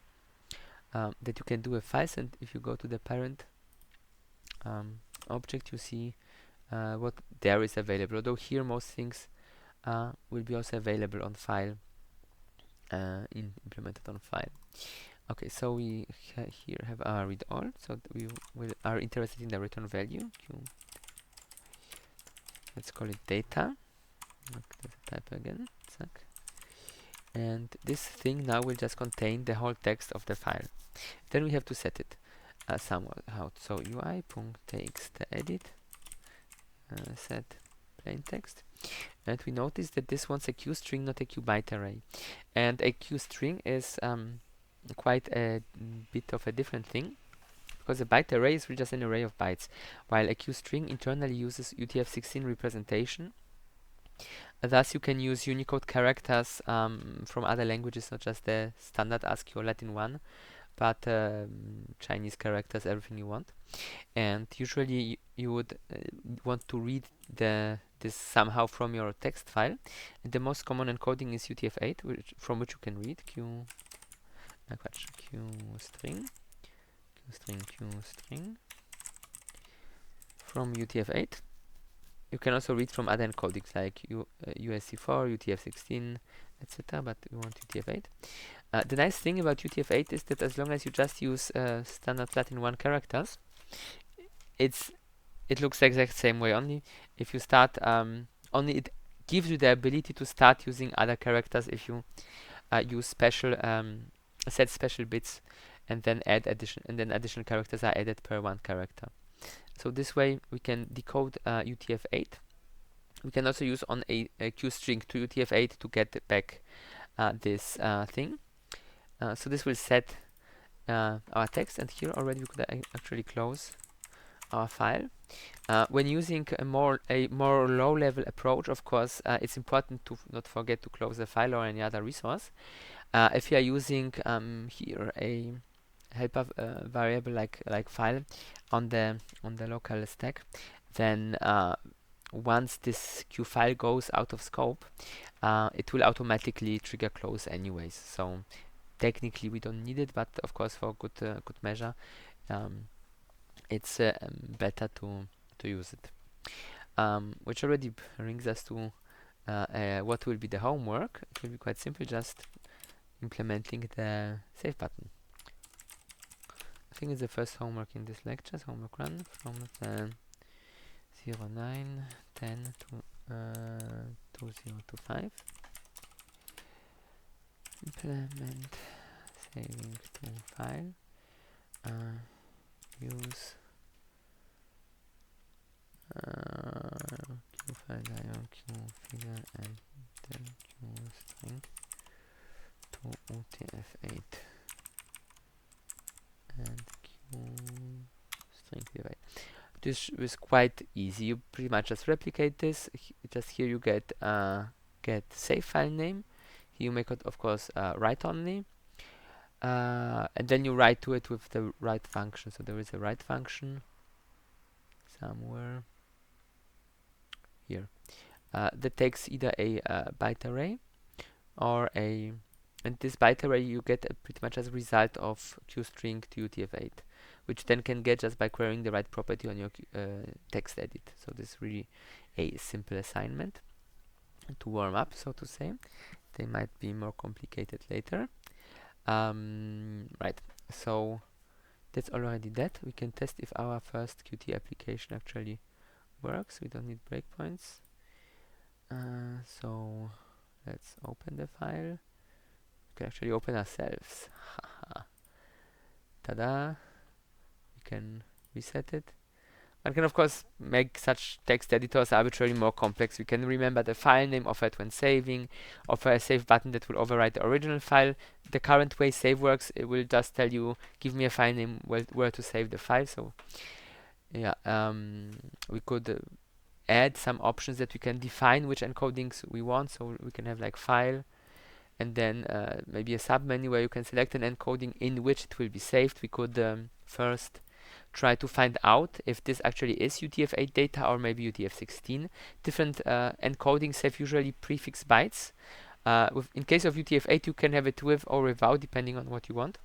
[SPEAKER 1] that you can do with files. And if you go to the parent object, you see what there is available. Although here most things will be also available on file, implemented on file. Okay, so we here have our read all. So we are interested in the return value. Let's call it data. Let's type again. And this thing now will just contain the whole text of the file. Then we have to set it somehow. So UI.textEdit set plain text, and we notice that this wants a QString, not a qByte array. And a QString is quite a bit of a different thing, because a byte array is really just an array of bytes, while a QString internally uses UTF-16 representation. Thus, you can use Unicode characters from other languages, not just the standard ASCII or Latin one, but Chinese characters, everything you want. And usually you would want to read this somehow from your text file. And the most common encoding is UTF-8, from which you can read QString from UTF-8. You can also read from other encodings like USC4, UTF-16, etc. But we want UTF-8. The nice thing about UTF-8 is that as long as you just use standard Latin 1 characters, it looks the exact same way. Only if you start, only it gives you the ability to start using other characters if you use special set special bits, and then add additional characters are added per one character. So this way we can decode UTF-8. We can also use on a QString to UTF-8 to get back this thing. So this will set our text, and here already we could actually close our file. When using a more low-level approach, of course, it's important to not forget to close the file or any other resource. If you are using here a helper variable like file on the local stack, then once this Q file goes out of scope, it will automatically trigger close anyways. So technically we don't need it, but of course for good measure, it's better to use it. Which already brings us to what will be the homework. It will be quite simple, just implementing the save button. I think it's the first homework in this lecture. So homework run from 09:10 to 2025. Implement saving to file. Use qfile qfigure and then qstring to UTF-8 and qstring divide. This is quite easy. You pretty much just replicate this. Just here you get save file name. Here you make it, of course, write only. And then you write to it with the write function. So there is a write function somewhere here that takes either a byte array or and this byte array you get pretty much as a result of QString to UTF-8, which then can get just by querying the right property on your text edit. So this is really a simple assignment to warm up, so to say. they might be more complicated later. Right, so that's already that. We can test if our first Qt application actually works. We don't need breakpoints. So let's open the file. We can actually open ourselves. Ta-da! We can reset it. One can of course make such text editors arbitrarily more complex. We can remember the file name, offer it when saving, offer a save button that will overwrite the original file. The current way save works, it will just tell you, give me a file name where to save the file. So yeah, we could add some options that we can define which encodings we want. So we can have like file and then maybe a submenu where you can select an encoding in which it will be saved. We could first try to find out if this actually is UTF-8 data or maybe UTF-16. Different encodings have usually prefix bytes. In case of UTF-8, you can have it with or without, depending on what you want.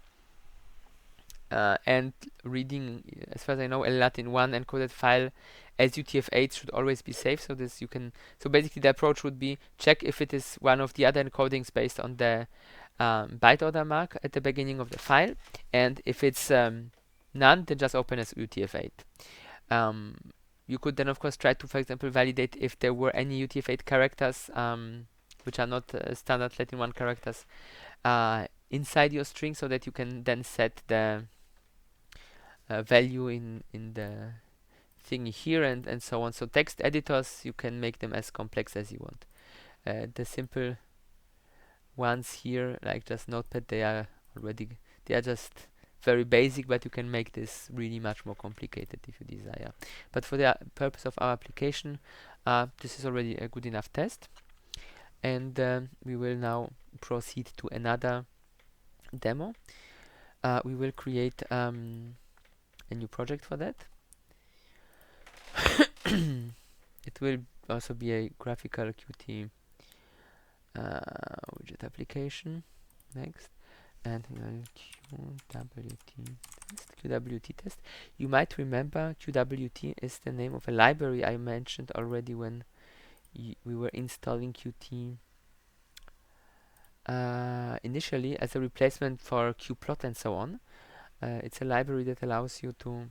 [SPEAKER 1] And reading, as far as I know, a Latin 1 encoded file as UTF-8 should always be safe. So this you can. So basically, the approach would be check if it is one of the other encodings based on the byte order mark at the beginning of the file, and if it's none, then just open as UTF-8. You could then, of course, try to, for example, validate if there were any UTF-8 characters which are not standard Latin 1 characters inside your string, so that you can then set the value in the thing here and so on. So text editors, you can make them as complex as you want. The simple ones here, like just Notepad, they are just very basic, but you can make this really much more complicated if you desire. But for the purpose of our application, this is already a good enough test. And we will now proceed to another demo. We will create a new project for that. It will also be a graphical Qt widget application. Next. And QWT test. You might remember QWT is the name of a library I mentioned already when we were installing Qt initially as a replacement for qplot and so on. It's a library that allows you to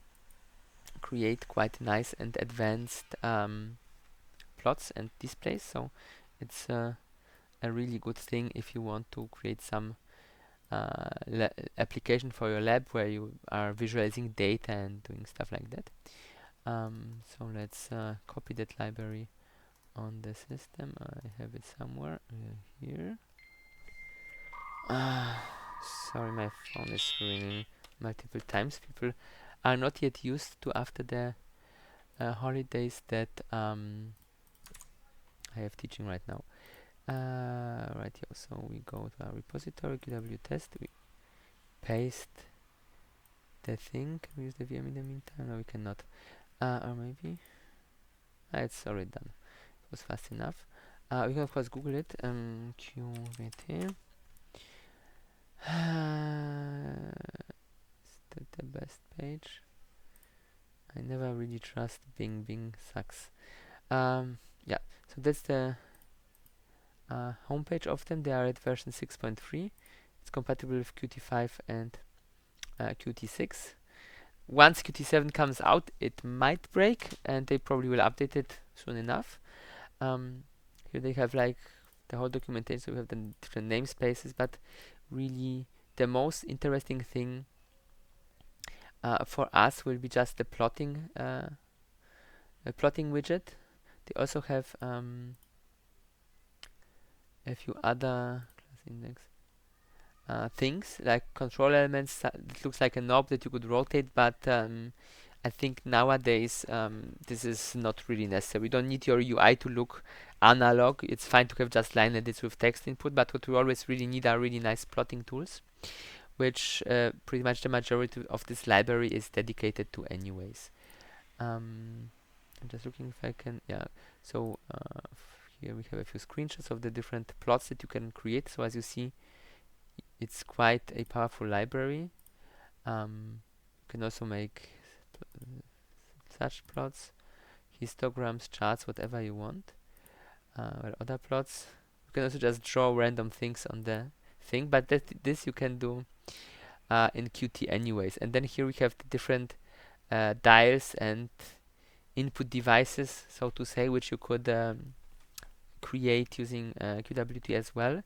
[SPEAKER 1] create quite nice and advanced plots and displays. So it's a really good thing if you want to create some application for your lab where you are visualizing data and doing stuff like that. So let's copy that library on the system. I have it somewhere here. Sorry, my phone is ringing multiple times. People are not yet used to, after the holidays, that I have teaching right now. Right here, so we go to our repository, QW test, we paste the thing. Can we use the VM in the meantime? No, we cannot. Or maybe it's already done. It was fast enough. We can of course Google it. QWT. Is that the best page? I never really trust Bing. Bing sucks. Yeah, so that's the homepage of them. They are at version 6.3. It's compatible with Qt5 and Qt6. Once Qt7 comes out, it might break, and they probably will update it soon enough. Here they have like the whole documentation, so we have the different namespaces, but really the most interesting thing for us will be just the plotting widget. They also have a few other class index things like control elements. It looks like a knob that you could rotate, but I think nowadays this is not really necessary. We don't need your UI to look analog. It's fine to have just line edits with text input, but what we always really need are really nice plotting tools, which pretty much the majority of this library is dedicated to anyways. I'm just looking if I can, yeah. So here we have a few screenshots of the different plots that you can create. So as you see, it's quite a powerful library. You can also make such plots, histograms, charts, whatever you want. Other plots, you can also just draw random things on the thing, but this you can do in Qt anyways. And then here we have the different dials and input devices, so to say, which you could create using QWT as well.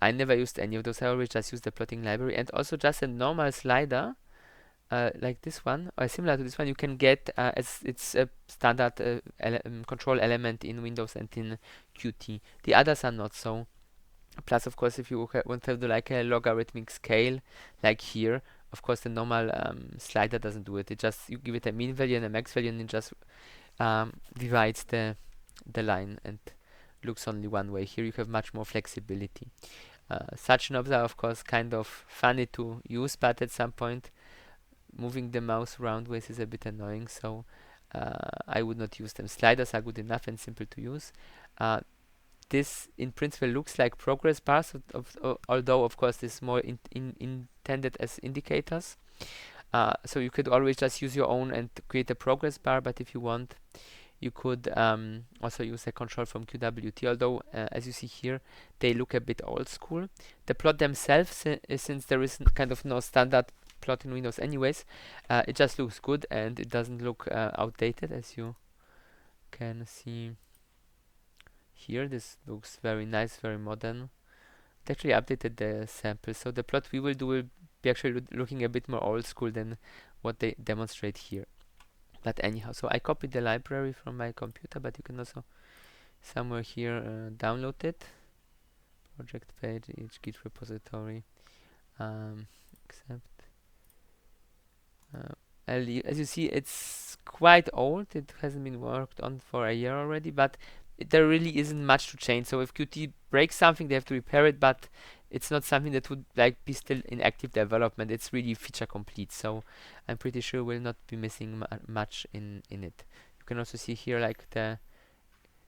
[SPEAKER 1] I never used any of those. I always just used the plotting library, and also just a normal slider like this one, or similar to this one, you can get as it's a standard control element in Windows and in Qt. The others are not so. Plus, of course, if you want to do like a logarithmic scale, like here, of course, the normal slider doesn't do it. It just, you give it a mean value and a max value, and it just divides the line and looks only one way. Here you have much more flexibility. Such knobs are, of course, kind of funny to use, but at some point, moving the mouse around ways is a bit annoying, so I would not use them. Sliders are good enough and simple to use. This in principle looks like progress bars, although of course this is more intended as indicators. So you could always just use your own and create a progress bar, but if you want, you could also use a control from QWT, although as you see here, they look a bit old school. The plot themselves, since there is kind of no standard plot in Windows anyways, it just looks good and it doesn't look outdated, as you can see here. This looks very nice, very modern. It actually updated the sample, so the plot we will do will be actually looking a bit more old school than what they demonstrate here. But anyhow, so I copied the library from my computer, but you can also somewhere here download it. Project page, each Git repository, except as you see, it's quite old. It hasn't been worked on for a year already, but there really isn't much to change. So if Qt breaks something, they have to repair it, but it's not something that would like be still in active development. It's really feature complete, so I'm pretty sure we'll not be missing much in it. You can also see here like the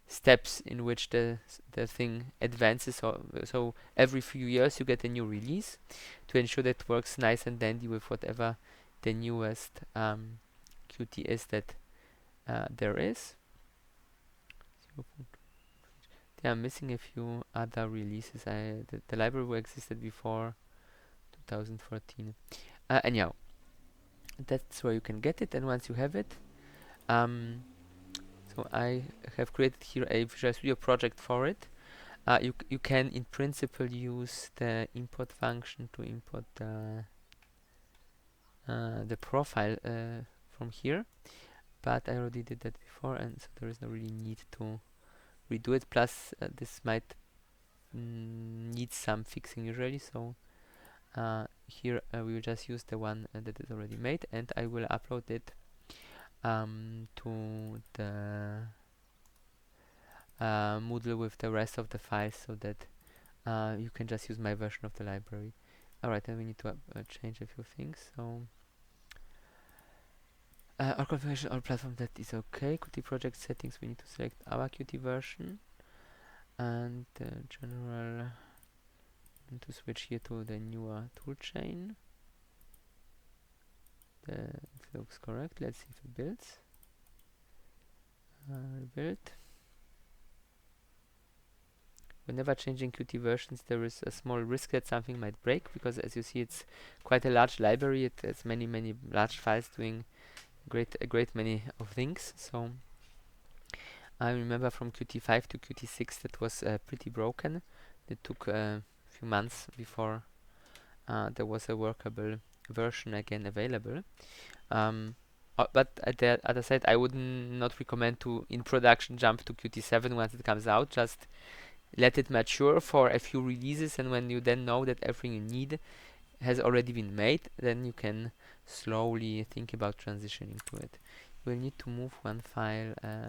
[SPEAKER 1] steps in which the thing advances. So every few years you get a new release to ensure that it works nice and dandy with whatever the newest Qt is that there is. They are missing a few other releases. The library existed before 2014. Anyhow, that's where you can get it, and once you have it, so I have created here a Visual Studio project for it. You can in principle use the import function to import the profile from here, but I already did that before, and so there is no really need to redo it. Plus this might need some fixing usually, so here we will just use the one that is already made, and I will upload it to the Moodle with the rest of the files, so that you can just use my version of the library. Alright, then we need to change a few things. So our configuration, all platform, that is okay. Qt project settings, we need to select our Qt version, and general, to switch here to the newer toolchain. It looks correct. Let's see if it builds. Rebuild. Whenever changing Qt versions, there is a small risk that something might break, because as you see, it's quite a large library. It has many large files doing a great many of things. So I remember from Qt5 to Qt6 that was pretty broken. It took a few months before there was a workable version again available. But at the other side, I would not recommend to in production jump to Qt7 once it comes out. Just let it mature for a few releases, and when you then know that everything you need has already been made, then you can slowly think about transitioning to it. We'll need to move one file to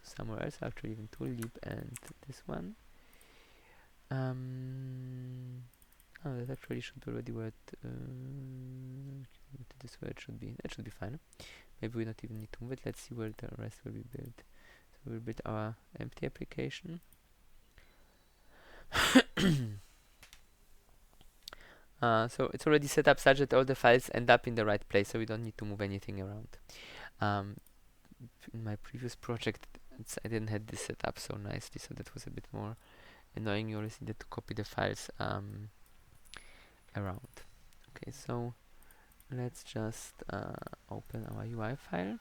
[SPEAKER 1] somewhere else, actually even toolib and this one. Oh, that actually should be already where it this way it should be. It should be fine. Maybe we don't even need to move it. Let's see where the rest will be built. So we'll build our empty application. So it's already set up such that all the files end up in the right place, so we don't need to move anything around. In my previous project, I didn't have this set up so nicely, so that was a bit more annoying, you always needed to copy the files around. Okay, so let's just open our UI file.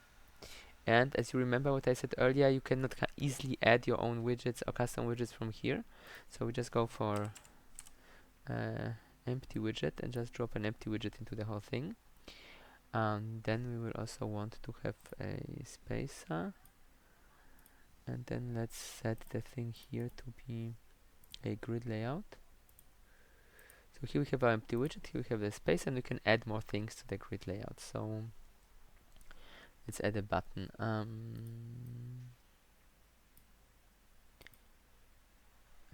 [SPEAKER 1] And as you remember what I said earlier, you cannot easily add your own widgets or custom widgets from here. So we just go for empty widget and just drop an empty widget into the whole thing. Then we will also want to have a spacer. And then let's set the thing here to be a grid layout. So here we have our empty widget, here we have the space, and we can add more things to the grid layout. So let's add a button.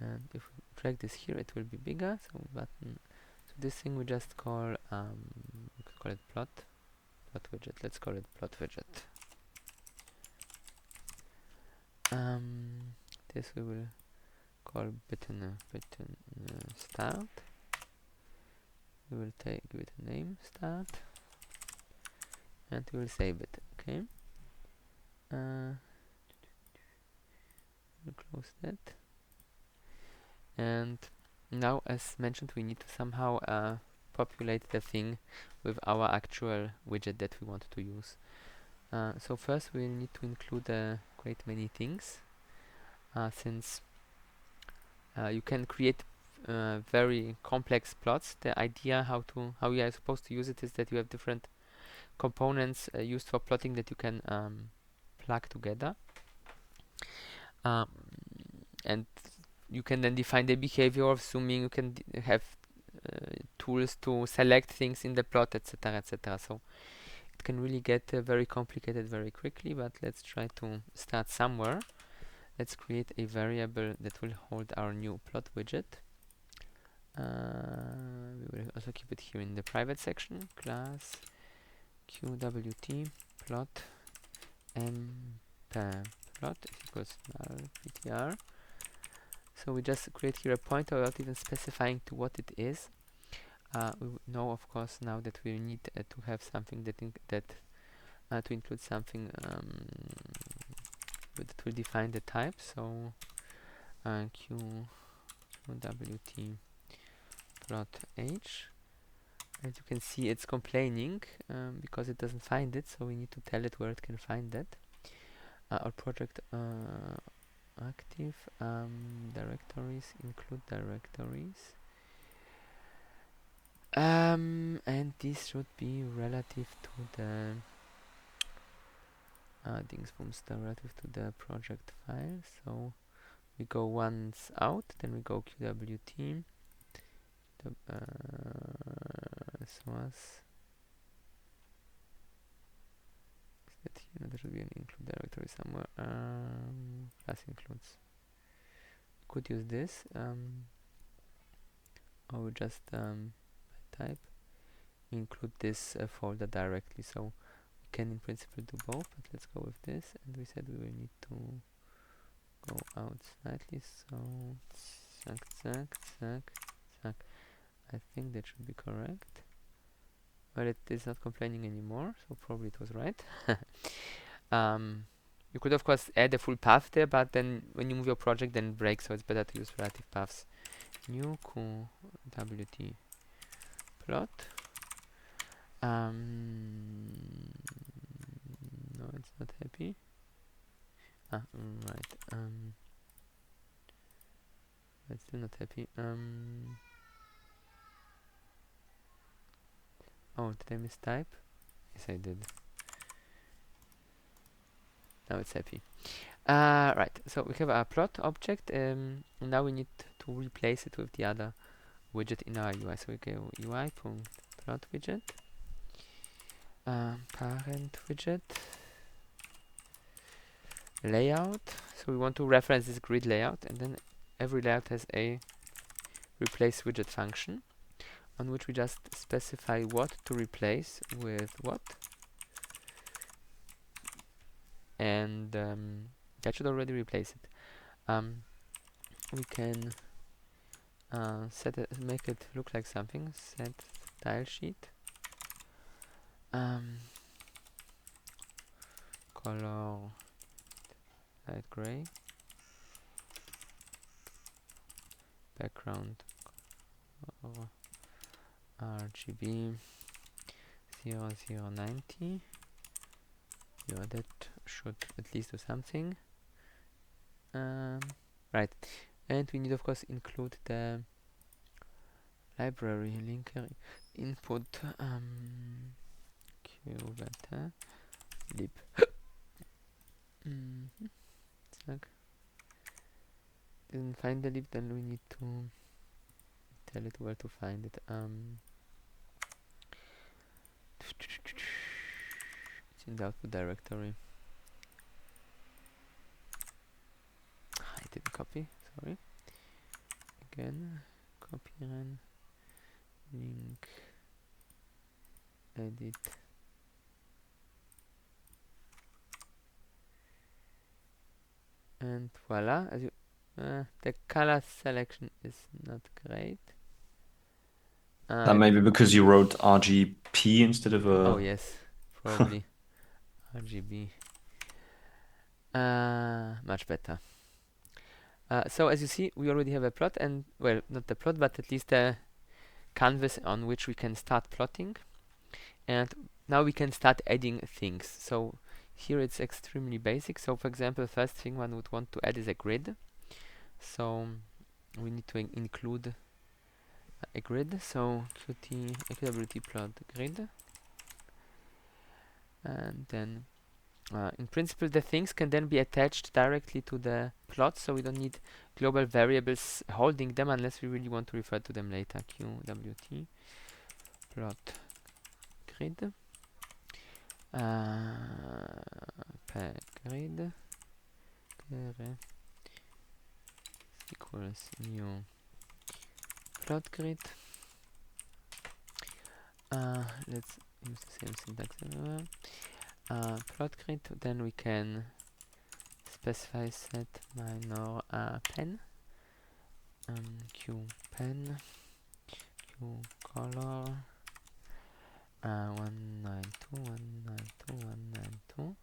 [SPEAKER 1] And if we drag this here, it will be bigger. So button. So this thing we just call we could call it plot widget. Let's call it plot widget. This we will call button start. We will give it a name, start, and we will save it. Okay. We'll close that. And now, as mentioned, we need to somehow populate the thing with our actual widget that we want to use. So first we need to include quite many things, since you can create very complex plots. The idea how you are supposed to use it is that you have different components used for plotting that you can plug together, and you can then define the behavior of zooming. You can have tools to select things in the plot, etc., etc. So it can really get very complicated very quickly, but let's try to start somewhere. Let's create a variable that will hold our new plot widget. We will also keep it here in the private section. Class qwt plot plot equals null ptr. So we just create here a pointer without even specifying to what it is. We know, of course, now that we need to have something that to include something that will define the type. So qwt plot h. As you can see, it's complaining because it doesn't find it, so we need to tell it where it can find that. Our project active directories, include directories, and this should be relative to the dingsbums, relative to the project file. So we go once out, then we go qwt this was that here. No, there should be an include directory somewhere. Class includes. Could use this, or just by type include this folder directly. So we can in principle do both, but let's go with this. And we said we will need to go out slightly. So I think that should be correct. Well, it is not complaining anymore, so probably it was right. You could of course add a full path there, but then when you move your project, then it breaks, so it's better to use relative paths. New qwt plot. No, it's not happy. Right. It's still not happy. Oh, did I mistype? Yes, I did. Now it's happy. Right, so we have our plot object, and now we need to replace it with the other widget in our UI. So we go UI.plot widget, parent widget, layout. So we want to reference this grid layout, and then every layout has a replace widget function, on which we just specify what to replace with what. And that should already replace it. We can make it look like something. Set style sheet. Color light gray. background or RGB 0090. Yeah, that should at least do something. Right, and we need of course include the library linker input qveta lib. Zack. Didn't find the lib, then we need to tell it where to find it. It's in the output directory. I didn't copy, sorry. Again, copy and link, edit. And voila, as you the color selection is not great.
[SPEAKER 2] That may be because you wrote RGP instead of a...
[SPEAKER 1] Oh yes, probably. RGB. Much better. So as you see, we already have a plot, and well, not the plot, but at least a canvas on which we can start plotting. And now we can start adding things. So here it's extremely basic. So for example, first thing one would want to add is a grid. So we need to include a grid. So qt equability plot grid, and then in principle the things can then be attached directly to the plot, so we don't need global variables holding them unless we really want to refer to them later. Qwt plot grid grid equals new plot grid. Let's use the same syntax everywhere. Plot grid, then we can specify set minor pen, q pen, q color 192.192.192,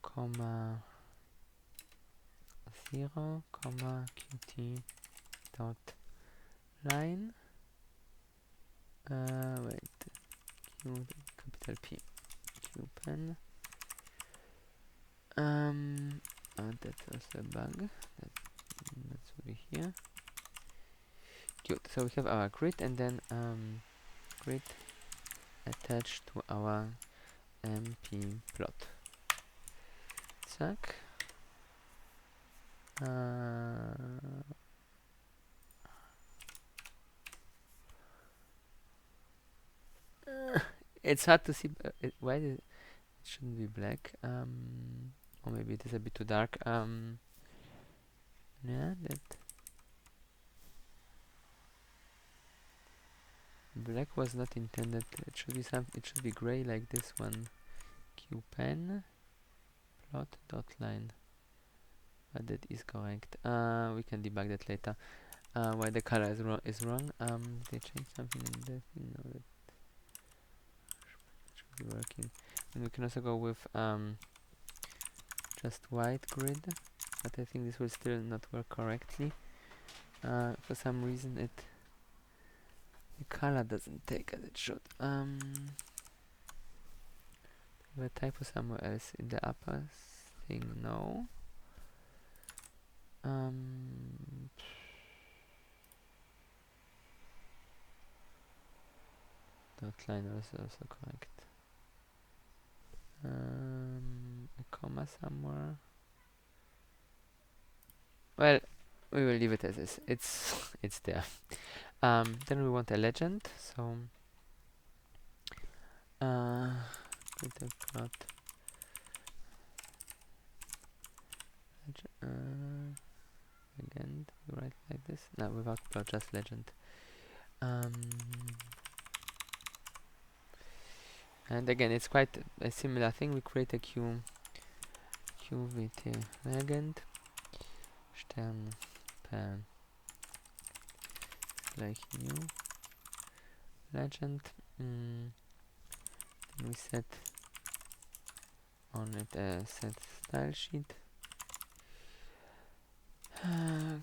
[SPEAKER 1] comma 0, comma qt dot line, wait, q capital P, q pen. That was a bug. That's over here. Good. So we have our grid, and then grid attached to our MP plot. Zack. It's hard to see. Why it shouldn't be black? Or maybe it is a bit too dark. Yeah, that black was not intended. It should be it should be gray like this one. Q pen plot dot line. But that is correct. We can debug that later. Why the color is wrong. They changed something in the thing. No, that should be working. And we can also go with just white grid, but I think this will still not work correctly. For some reason the color doesn't take as it should. A typo somewhere else in the upper thing. No. Dot line was also correct. A comma somewhere. Well, we will leave it as is. It's there. Then we want a legend. So plot legend. We write like this. No, without plot, just legend. And again, it's quite a similar thing. We create a qvt legend stern pen like new legend. Then we set on it a set style sheet,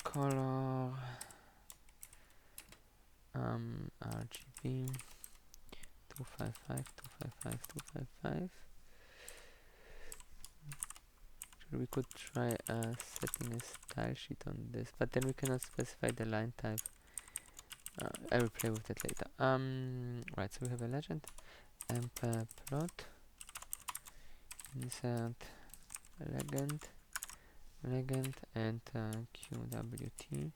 [SPEAKER 1] color RGB 255 255 255. We could try setting a style sheet on this, but then we cannot specify the line type. I will play with that later. Right, so we have a legend, plot, insert legend, and QWT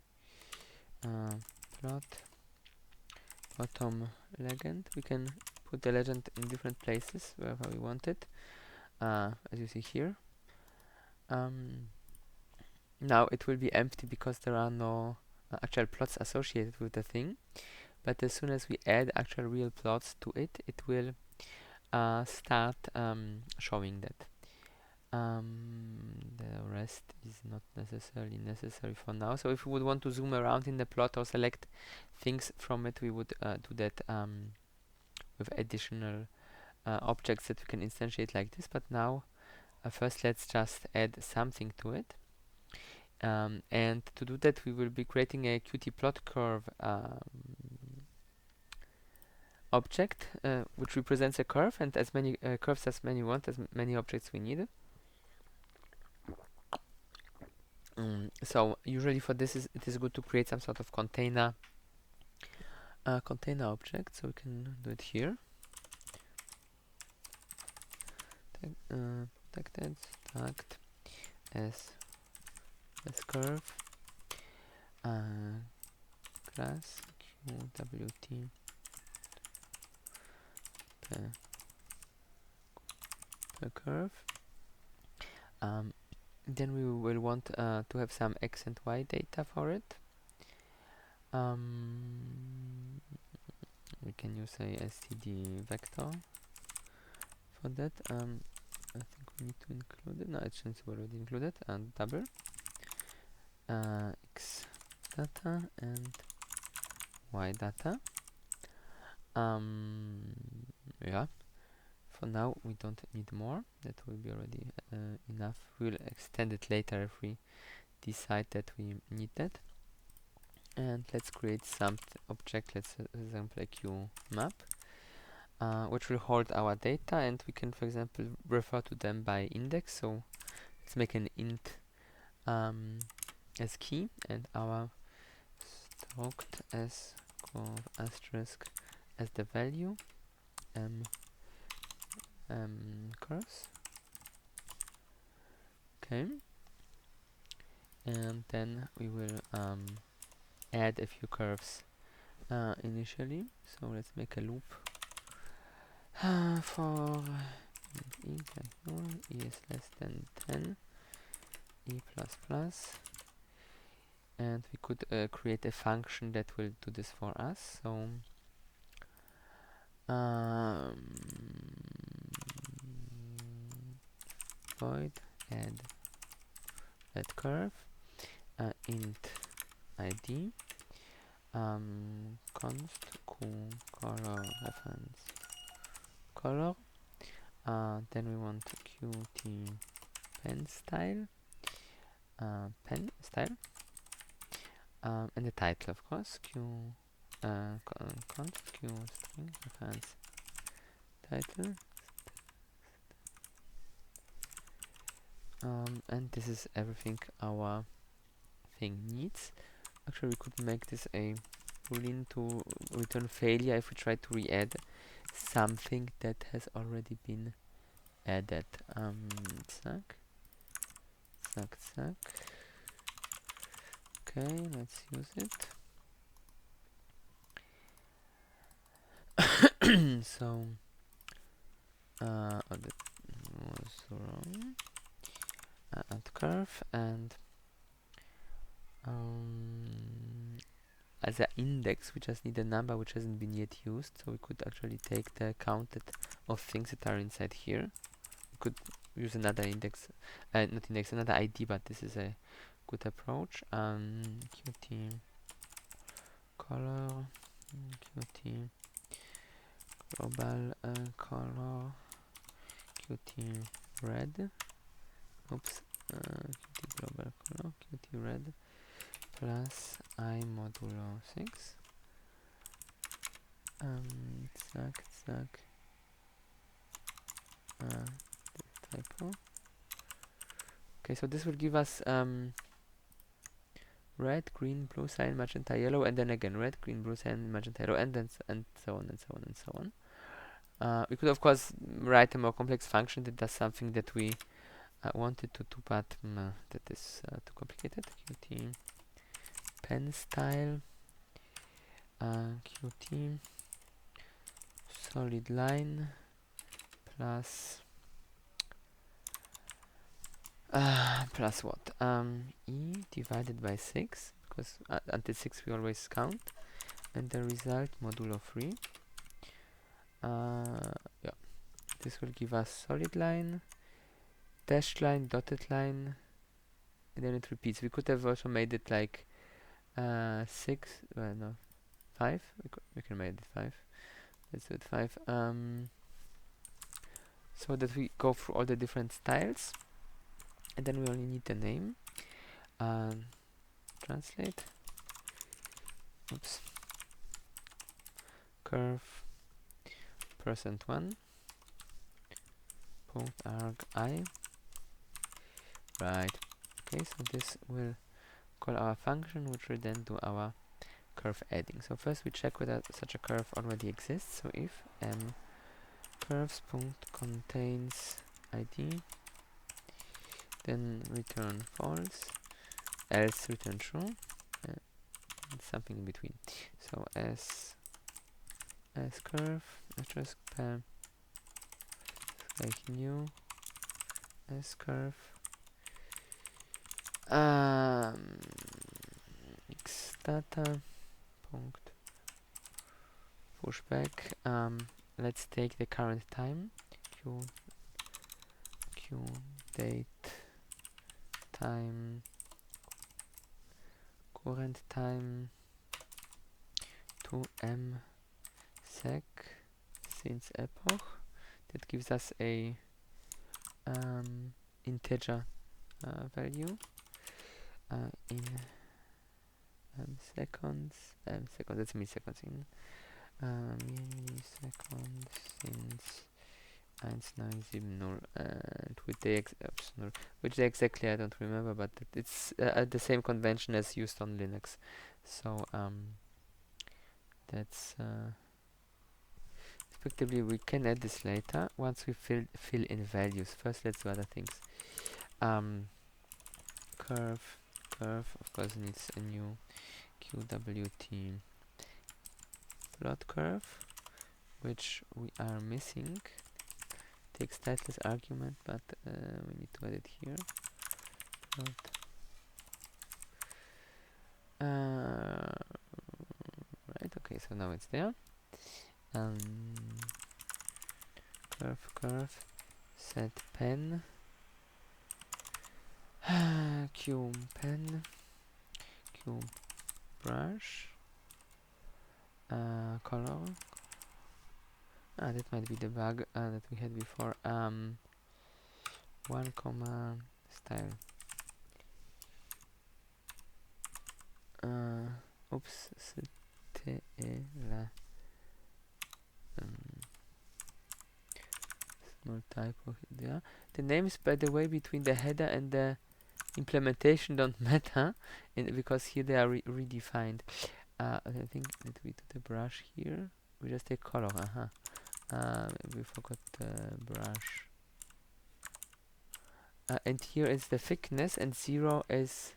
[SPEAKER 1] plot bottom legend. We can put the legend in different places wherever we want it, as you see here. Now it will be empty because there are no actual plots associated with the thing, but as soon as we add actual real plots to it, it will start showing that. The rest is not necessarily necessary for now. So if we would want to zoom around in the plot or select things from it, we would do that with additional objects that we can instantiate like this. But now first let's just add something to it. And to do that, we will be creating a Qt plot curve object, which represents a curve, and as many curves as many want, as many objects we need. So usually for this, it is good to create some sort of container object. So we can do it here. Protected, tagged as curve, class QWT per curve. Then we will want to have some x and y data for it. We can use a std vector for that. I think we need to include it. No, it's since we already included. And double x data and y data. Yeah. For now, we don't need more. That will be already enough. We'll extend it later if we decide that we need that. And let's create some object. Let's, for example, a QMap, which will hold our data, and we can, for example, refer to them by index. So let's make an int as key, and our struct as asterisk as the value. Curves. Okay, and then we will add a few curves initially. So let's make a loop for e is less than 10, e plus plus, and we could create a function that will do this for us. So void add curve, int id, const color reference color, then we want Qt pen style, and the title, of course, const q string reference title. And this is everything our thing needs. Actually, we could make this a boolean to return failure if we try to re-add something that has already been added. Zack. Okay, let's use it. So, that was wrong. Add curve, and as an index we just need a number which hasn't been yet used, so we could actually take the count of things that are inside here. We could use another index, another ID, but this is a good approach. Qt color, Qt global color, Qt red, Qt global color, Qt red plus I modulo 6. zack, typo. Okay, so this will give us red, green, blue, cyan, magenta, yellow, and then again red, green, blue, cyan, magenta, yellow, and then and so on and so on and so on. We could of course write a more complex function that does something that we wanted to do, but that is too complicated. Qt pen style, Qt solid line plus plus what? E divided by 6, because until 6 we always count, and the result modulo 3. Yeah, this will give us solid line, dashed line, dotted line, and then it repeats. We could have also made it like 6, well no, 5. We can make it 5. Let's do it 5. So that we go through all the different styles, and then we only need the name. Translate. Oops. Curve %1 punct arg I. Right. Okay, so this will call our function, which will then do our curve adding. So first we check whether such a curve already exists. So if curves contains id, then return false, else return true, and something in between. So as curve address pair like new as curve x data punct pushback. Let's take the current time, q date time current time to m sec since epoch. That gives us a integer value in seconds. That's milliseconds in milliseconds since 1970, and with the which exactly I don't remember, but it's the same convention as used on Linux. So that's effectively we can add this later once we fill in values. First, let's do other things. Curve of course needs a new QWT plot curve, which we are missing. Takes stateless argument, but we need to add it here. Right, okay, so now it's there. Curve set pen q pen q brush color. That might be the bug that we had before. 1 comma style. Oops, small typo here. The names, by the way, between the header and the implementation don't matter, because here they are redefined. I think that we do the brush here. We just take color. We forgot the brush. And here is the thickness, and 0 is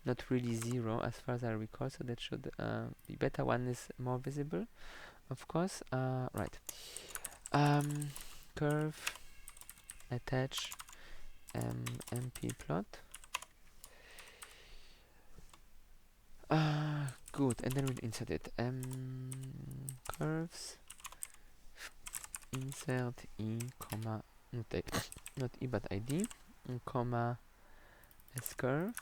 [SPEAKER 1] not really 0 as far as I recall, so that should be better. 1 is more visible, of course. Right. Curve attach MP plot. Good, and then we'll insert it. Curves insert e comma not e but id comma s curve.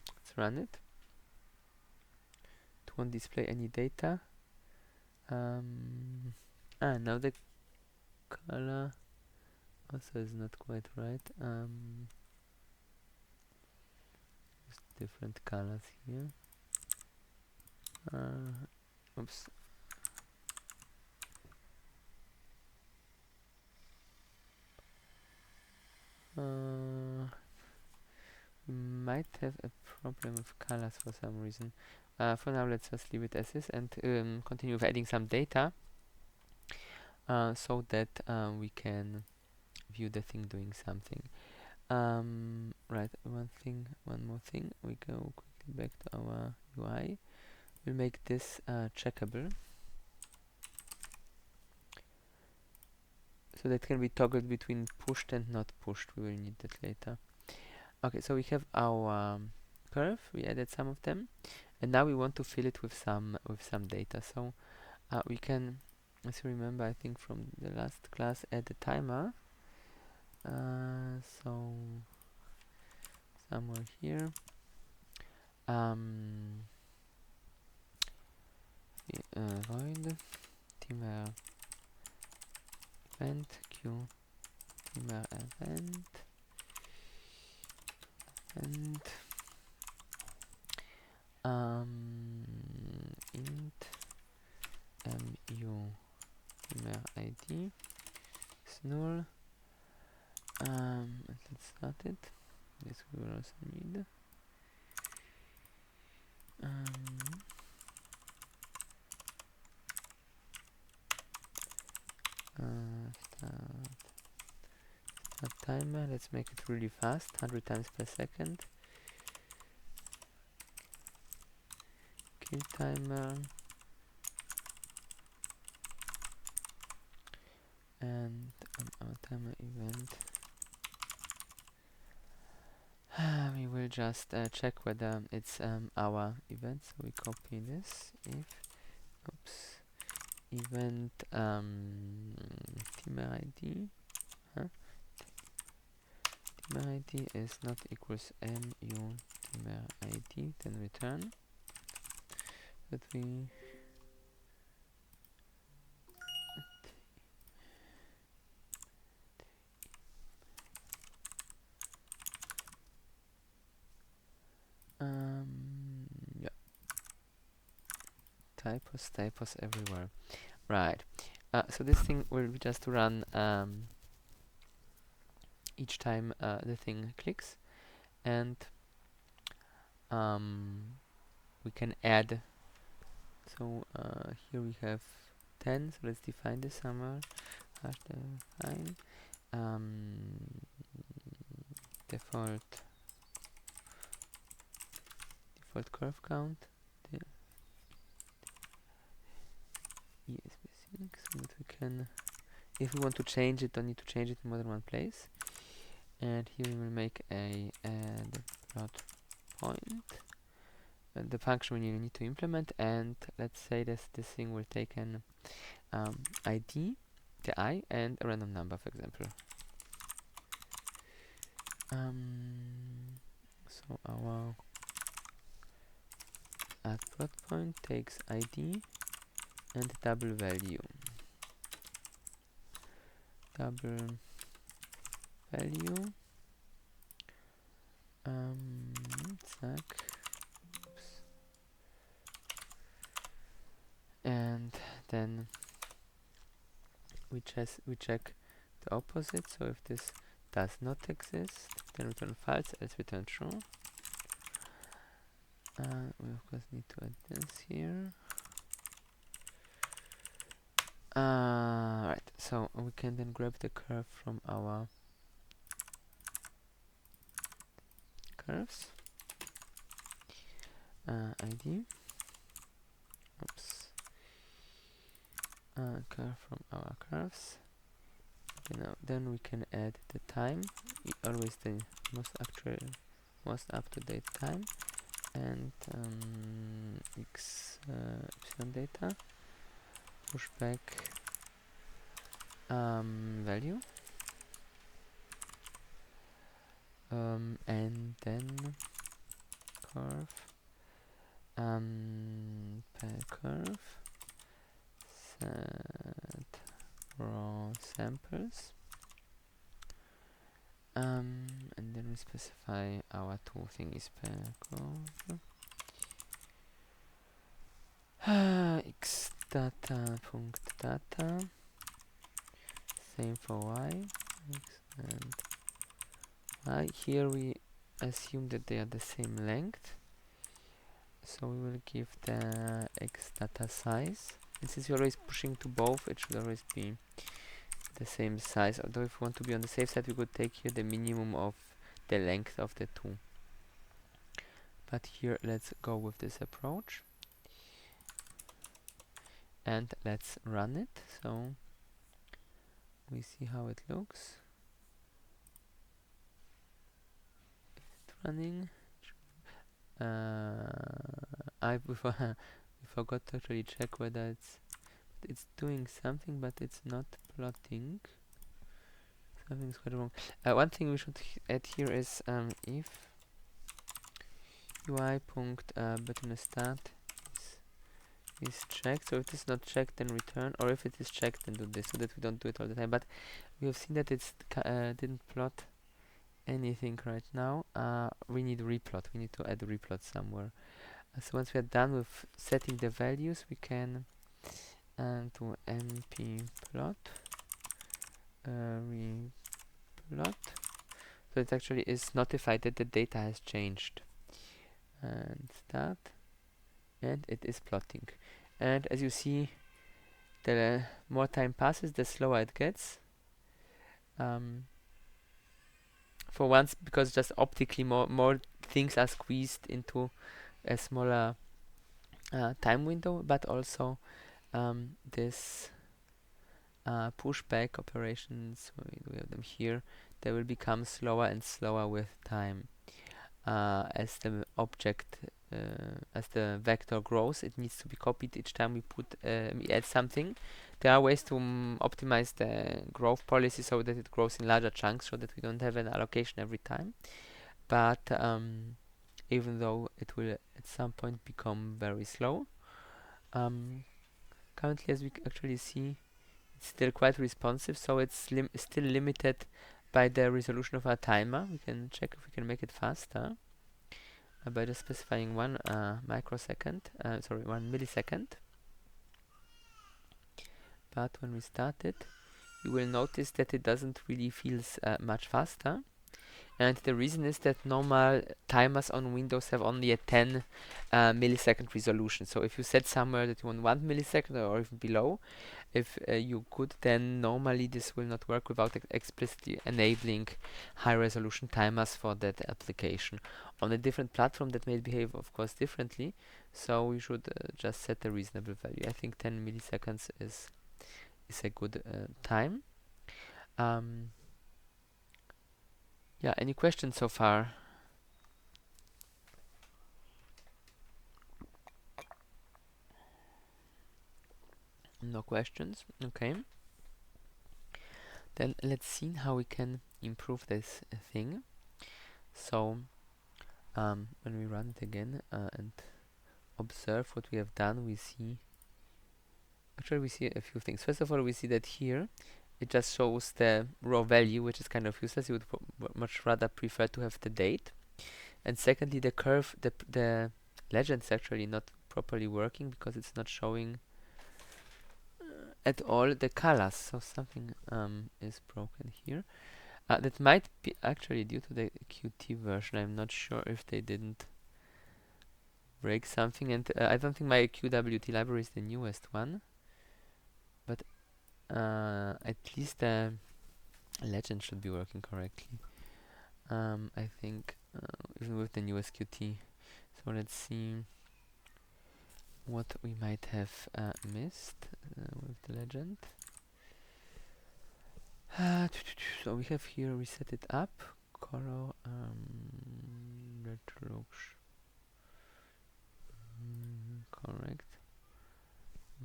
[SPEAKER 1] Let's run it. It won't display any data. Now the color also is not quite right. Different colors here. oops. We might have a problem with colors for some reason. For now, let's just leave it as is and continue with adding some data so that we can view the thing doing something. Right, one more thing. We go quickly back to our UI. We'll make this checkable, so that can be toggled between pushed and not pushed. We will need that later. Okay, so we have our curve. We added some of them, and now we want to fill it with some data. So we can, as you remember, I think from the last class, add a timer. So somewhere here. Void timer event q timer event and int mu timer id is null. Let's start it. This we will also need. Start timer. Let's make it really fast, 100 times per second. Kill timer. And our timer event. We will just check whether it's our event. So we copy this. If event timer ID. Timer ID is not equals mu timer ID, then return that we yeah, typos everywhere. Right. So this thing will be just run each time the thing clicks, and we can add. So here we have 10. So let's define this somewhere. Hash define default curve count. ESP6, so that we can, if we want to change it, don't need to change it in more than one place. And here we will make a add plot point, the function we need to implement, and let's say this thing will take an ID, the I, and a random number, for example. So our add plot point takes ID and double value. And then we check the opposite. So if this does not exist, then return false, else return true. We of course need to add this here. Right, so we can then grab the curve from our curves. ID. Curve from our curves. Then we can add the time, always the most up-to-date time, and epsilon data. Push back value, and then curve per curve set raw samples, and then we specify our two thingies per curve. Data. Same for y. X and y. Here we assume that they are the same length. So we will give the x data size. And since you're always pushing to both, it should always be the same size. Although if we want to be on the safe side, we could take here the minimum of the length of the two. But here, let's go with this approach. And let's run it. So we see how it looks. It's running. We forgot to actually check whether it's doing something, but it's not plotting. Something's quite wrong. One thing we should add here is if UI.between_start is checked. So if it is not checked, then return, or if it is checked, then do this, so that we don't do it all the time. But we have seen that it's didn't plot anything right now. We need replot. We need to add replot somewhere. So once we are done with setting the values, we can to mpplot replot. So it actually is notified that the data has changed. And start, and it is plotting. And as you see, the more time passes, the slower it gets. For once, because just optically more things are squeezed into a smaller time window, but also this pushback operations, we have them here, they will become slower and slower with time. As the object, as the vector grows, it needs to be copied each time we add something. There are ways to optimize the growth policy so that it grows in larger chunks, so that we don't have an allocation every time. But even though it will at some point become very slow, currently, as we actually see, it's still quite responsive, so it's still limited by the resolution of our timer. We can check if we can make it faster by just specifying 1 millisecond. But when we start it, you will notice that it doesn't really feel much faster. And the reason is that normal timers on Windows have only a 10 millisecond resolution. So if you set somewhere that you want 1 millisecond or even below, if you could, then normally this will not work without explicitly enabling high resolution timers for that application. On a different platform that may behave, of course, differently, so we should just set a reasonable value. I think 10 milliseconds is a good time. Yeah, any questions so far? No questions? Okay. Then let's see how we can improve this thing. So when we run it again and observe what we have done, we see a few things. First of all, we see that here it just shows the raw value, which is kind of useless. You would much rather prefer to have the date. And secondly, the curve, the legend is actually not properly working because it's not showing at all the colors. So something is broken here. That might be actually due to the Qt version. I'm not sure if they didn't break something, and I don't think my QWT library is the newest one, but at least the legend should be working correctly. I think even with the newest Qt. So let's see what we might have missed with the legend. So we have here, we set it up, color, that looks correct.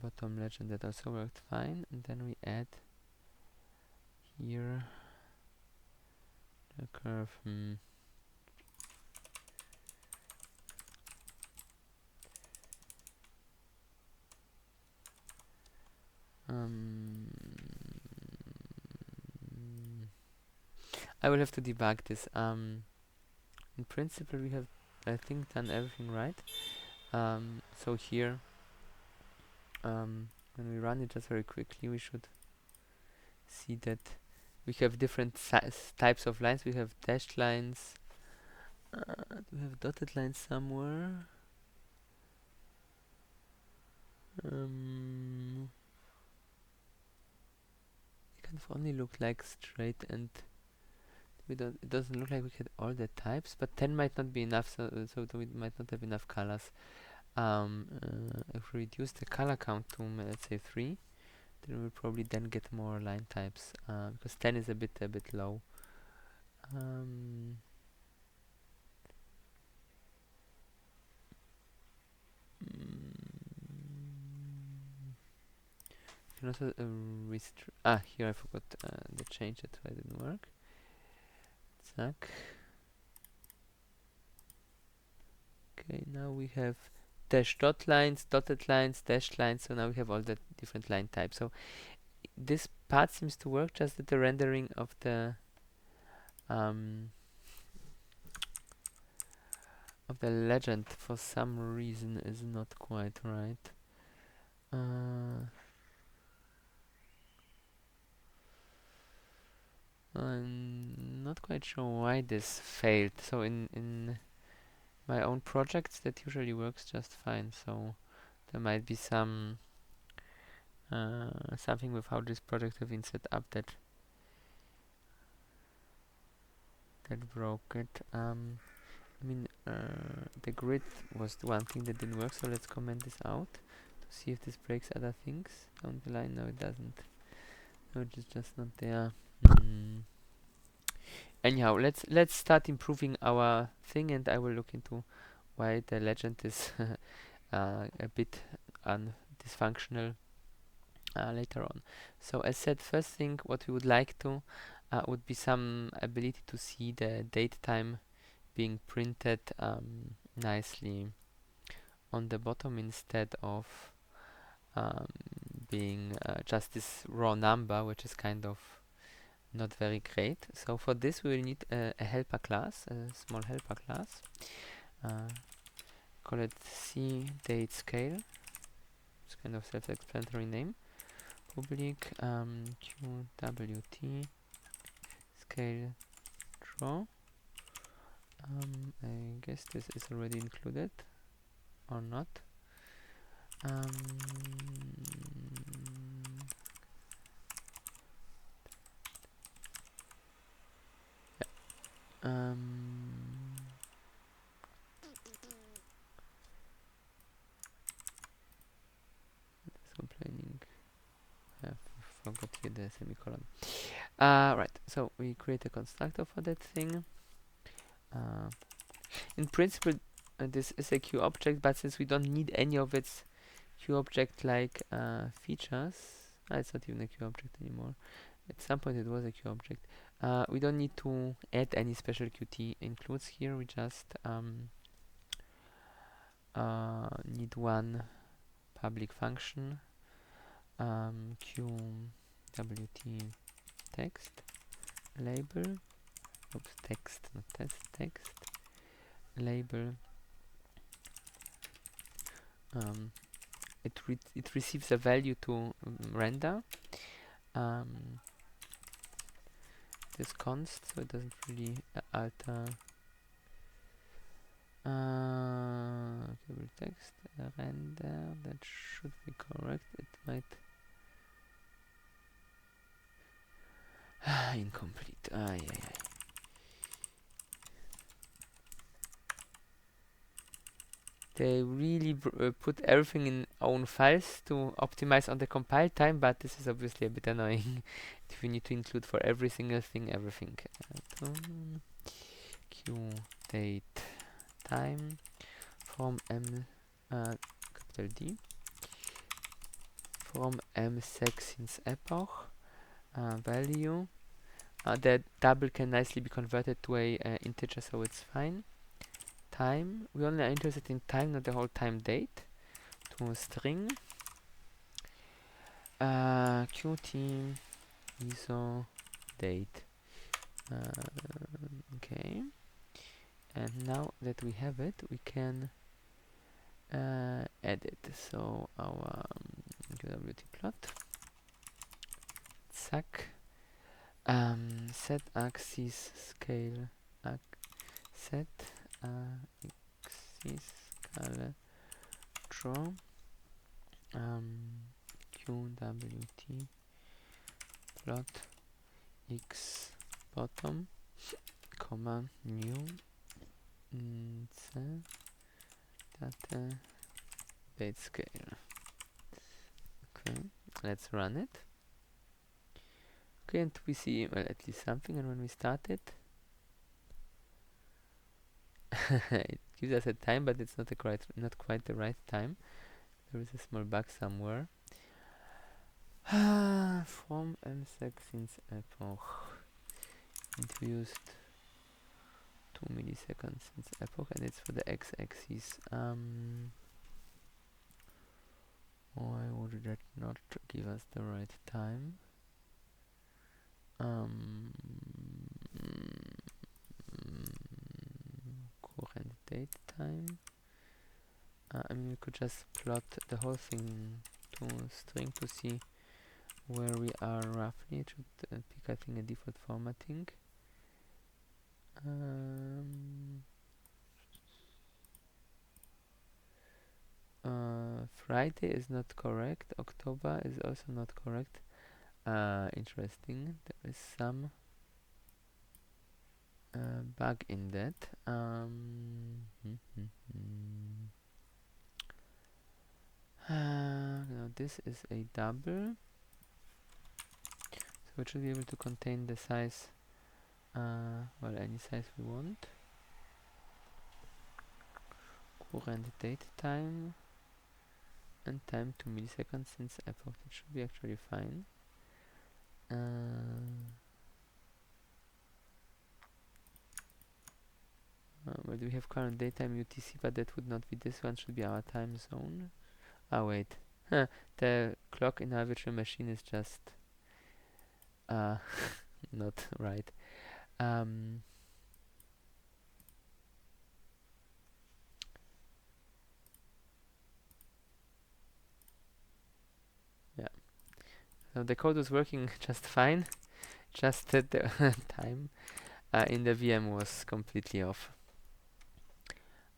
[SPEAKER 1] Bottom legend, that also worked fine. And then we add here the curve. I will have to debug this. In principle, we have, I think, done everything right. So here, when we run it just very quickly, we should see that we have different types of lines. We have dashed lines. We have dotted lines somewhere. It kind of only look like straight, and we don't. It doesn't look like we get all the types, but 10 might not be enough, so we might not have enough colors. If we reduce the color count to let's say 3, then we'll probably then get more line types, because 10 is a bit low. You can also here I forgot the change, that's why it didn't work. Zack. Okay, now we have dash dot lines, dotted lines, dashed lines, so now we have all the different line types. So this part seems to work, just that the rendering of the legend for some reason is not quite right. I'm not quite sure why this failed. So in my own projects that usually works just fine. So there might be some something with how this project have been set up that broke it. I mean, the grid was the one thing that didn't work, so let's comment this out to see if this breaks other things down the line. No, it doesn't. No, it's just not there. Anyhow, let's start improving our thing, and I will look into why the legend is a bit dysfunctional later on. So as said, first thing what we would like to would be some ability to see the date time being printed nicely on the bottom instead of being just this raw number, which is kind of not very great. So for this we will need a helper class, a small helper class. Call it cDateScale. It's kind of self-explanatory name. Public qwt scale draw. I guess this is already included or not. Complaining. I forgot here the semicolon. Right, so we create a constructor for that thing. In principle, this is a QObject, but since we don't need any of its QObject-like features, it's not even a QObject anymore. At some point it was a QObject. We don't need to add any special Qt includes here. We just need one public function, qwt text label. Oops, text, not text label. It receives a value to render. This const, so it doesn't really alter text render. That should be correct. It might incomplete. They really put everything in own files to optimize on the compile time, but this is obviously a bit annoying if you need to include for every single thing everything. qDate time from capital D from msec since epoch value. The double can nicely be converted to a integer, so it's fine. Time, we only are interested in time, not the whole time date. To string qt iso date. Okay, and now that we have it, we can add it. So our qwt plot. Zack. Set axis scale. Set axis scale draw. Qwt plot x bottom, comma new c data base scale. Okay, let's run it. Okay, and we see, well, at least something, and when we start it, it gives us a time, but it's not quite the right time. There is a small bug somewhere. From MSEC since epoch. It used 2 milliseconds since epoch, and it's for the x-axis. Why would that not give us the right time? Current date time. I mean, we could just plot the whole thing to string to see where we are roughly. It should pick, I think, a default formatting. Friday is not correct. October is also not correct. Interesting. There is some bug in that. Now this is a double, so it should be able to contain the size, well, any size we want. Current date time and time 2 milliseconds since epoch. That should be actually fine. Well, we have current daytime UTC, but that would not be this one. Should be our time zone. Wait. The clock in our virtual machine is just not right. Yeah. So the code was working just fine. Just that the time in the VM was completely off.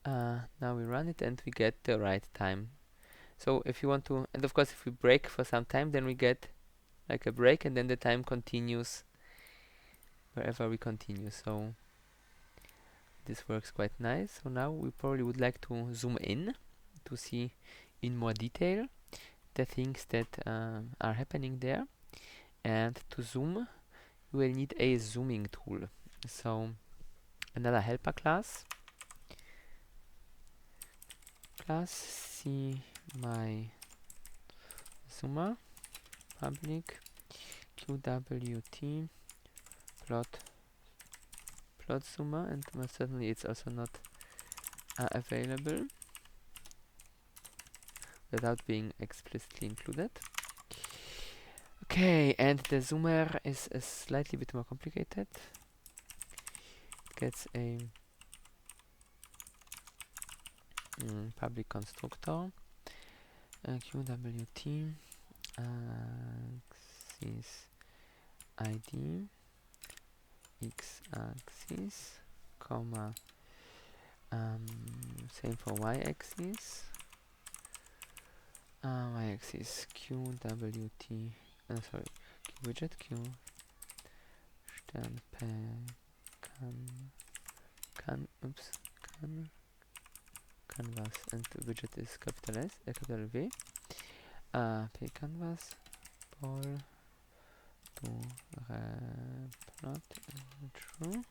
[SPEAKER 1] Now we run it and we get the right time. So if you want to, and of course if we break for some time, then we get like a break, and then the time continues wherever we continue. So this works quite nice. So now we probably would like to zoom in to see in more detail the things that are happening there. And to zoom, we will need a zooming tool. So another helper class see my zoomer public qwt plot zoomer, and most certainly it's also not available without being explicitly included. Okay, and the zoomer is a slightly bit more complicated. It gets a public constructor, qwt axis id x-axis, comma, same for y-axis, y-axis qwt, sorry, widget q canvas, and the widget is capital S, capital V. P canvas ball to plot true.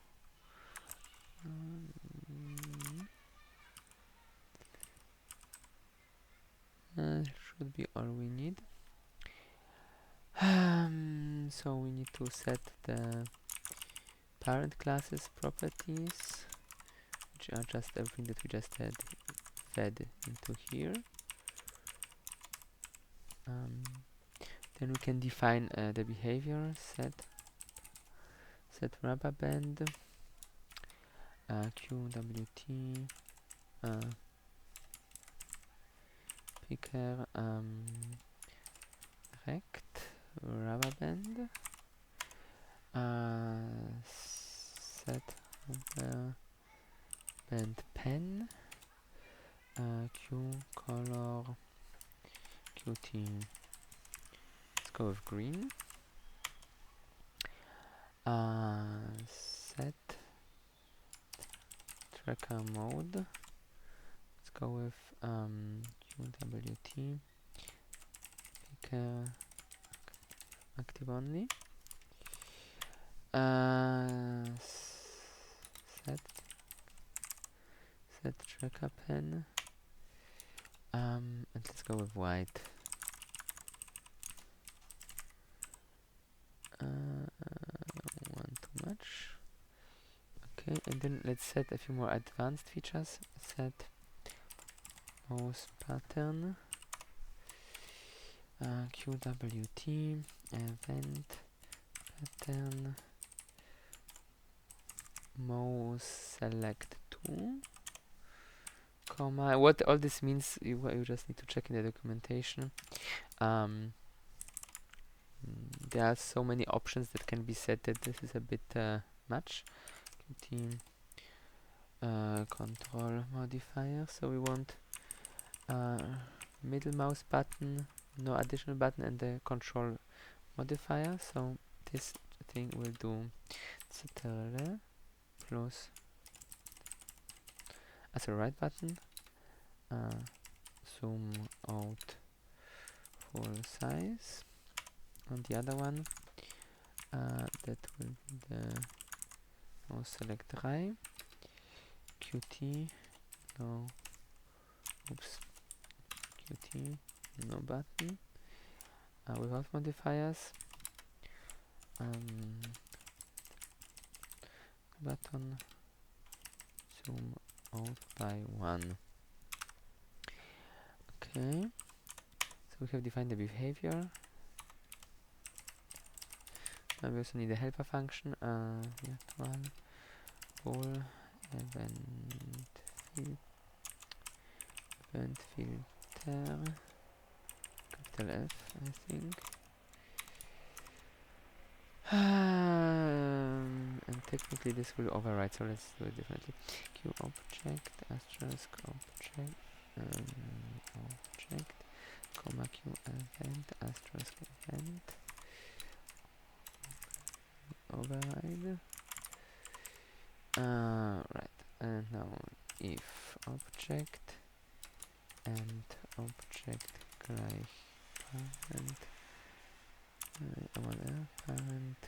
[SPEAKER 1] Should be all we need. So we need to set the parent classes properties, which are just everything that we just had fed into here. Then we can define the behavior set rubber band qwt picker Direct rubber band. Set rubber band pen. Q color Qt. Let's go with green. Set tracker mode. Let's go with QWT. Pick active only. Set tracker pen. And let's go with white. One too much. Okay, and then let's set a few more advanced features. Set mouse pattern. QWT event pattern mouse select to, comma. What all this means, you just need to check in the documentation. There are so many options that can be set that this is a bit much. Qt control modifier. So we want middle mouse button, no additional button, and the control modifier. So this thing will do ctrl plus as a right button, zoom out full size. On the other one, that will be the mouse select 3, Qt, no, oops, Qt, no button, without modifiers, button, zoom out by 1. Okay, so we have defined the behavior. Now we also need a helper function. Virtual bool event filter, capital F, I think. And technically this will override, so let's do it differently. Q object asterisk object object comma Q event asterisk event override. Right, and now if object and object gleich parent parent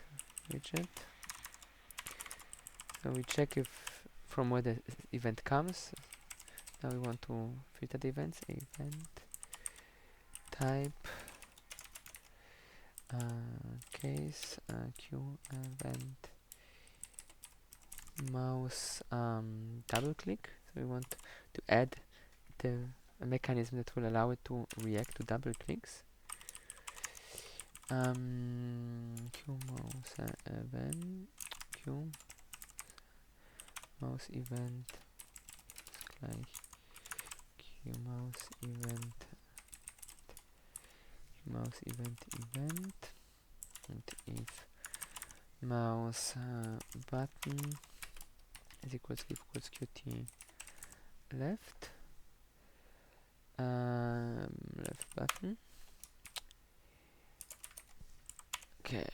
[SPEAKER 1] widget. So we check if from where the event comes. Now we want to filter the events. Event type case Q event mouse double click. So we want to add a mechanism that will allow it to react to double clicks. Q mouse event Q mouse event gleich Q mouse event event, and if mouse button is equals Qt left left button. Okay,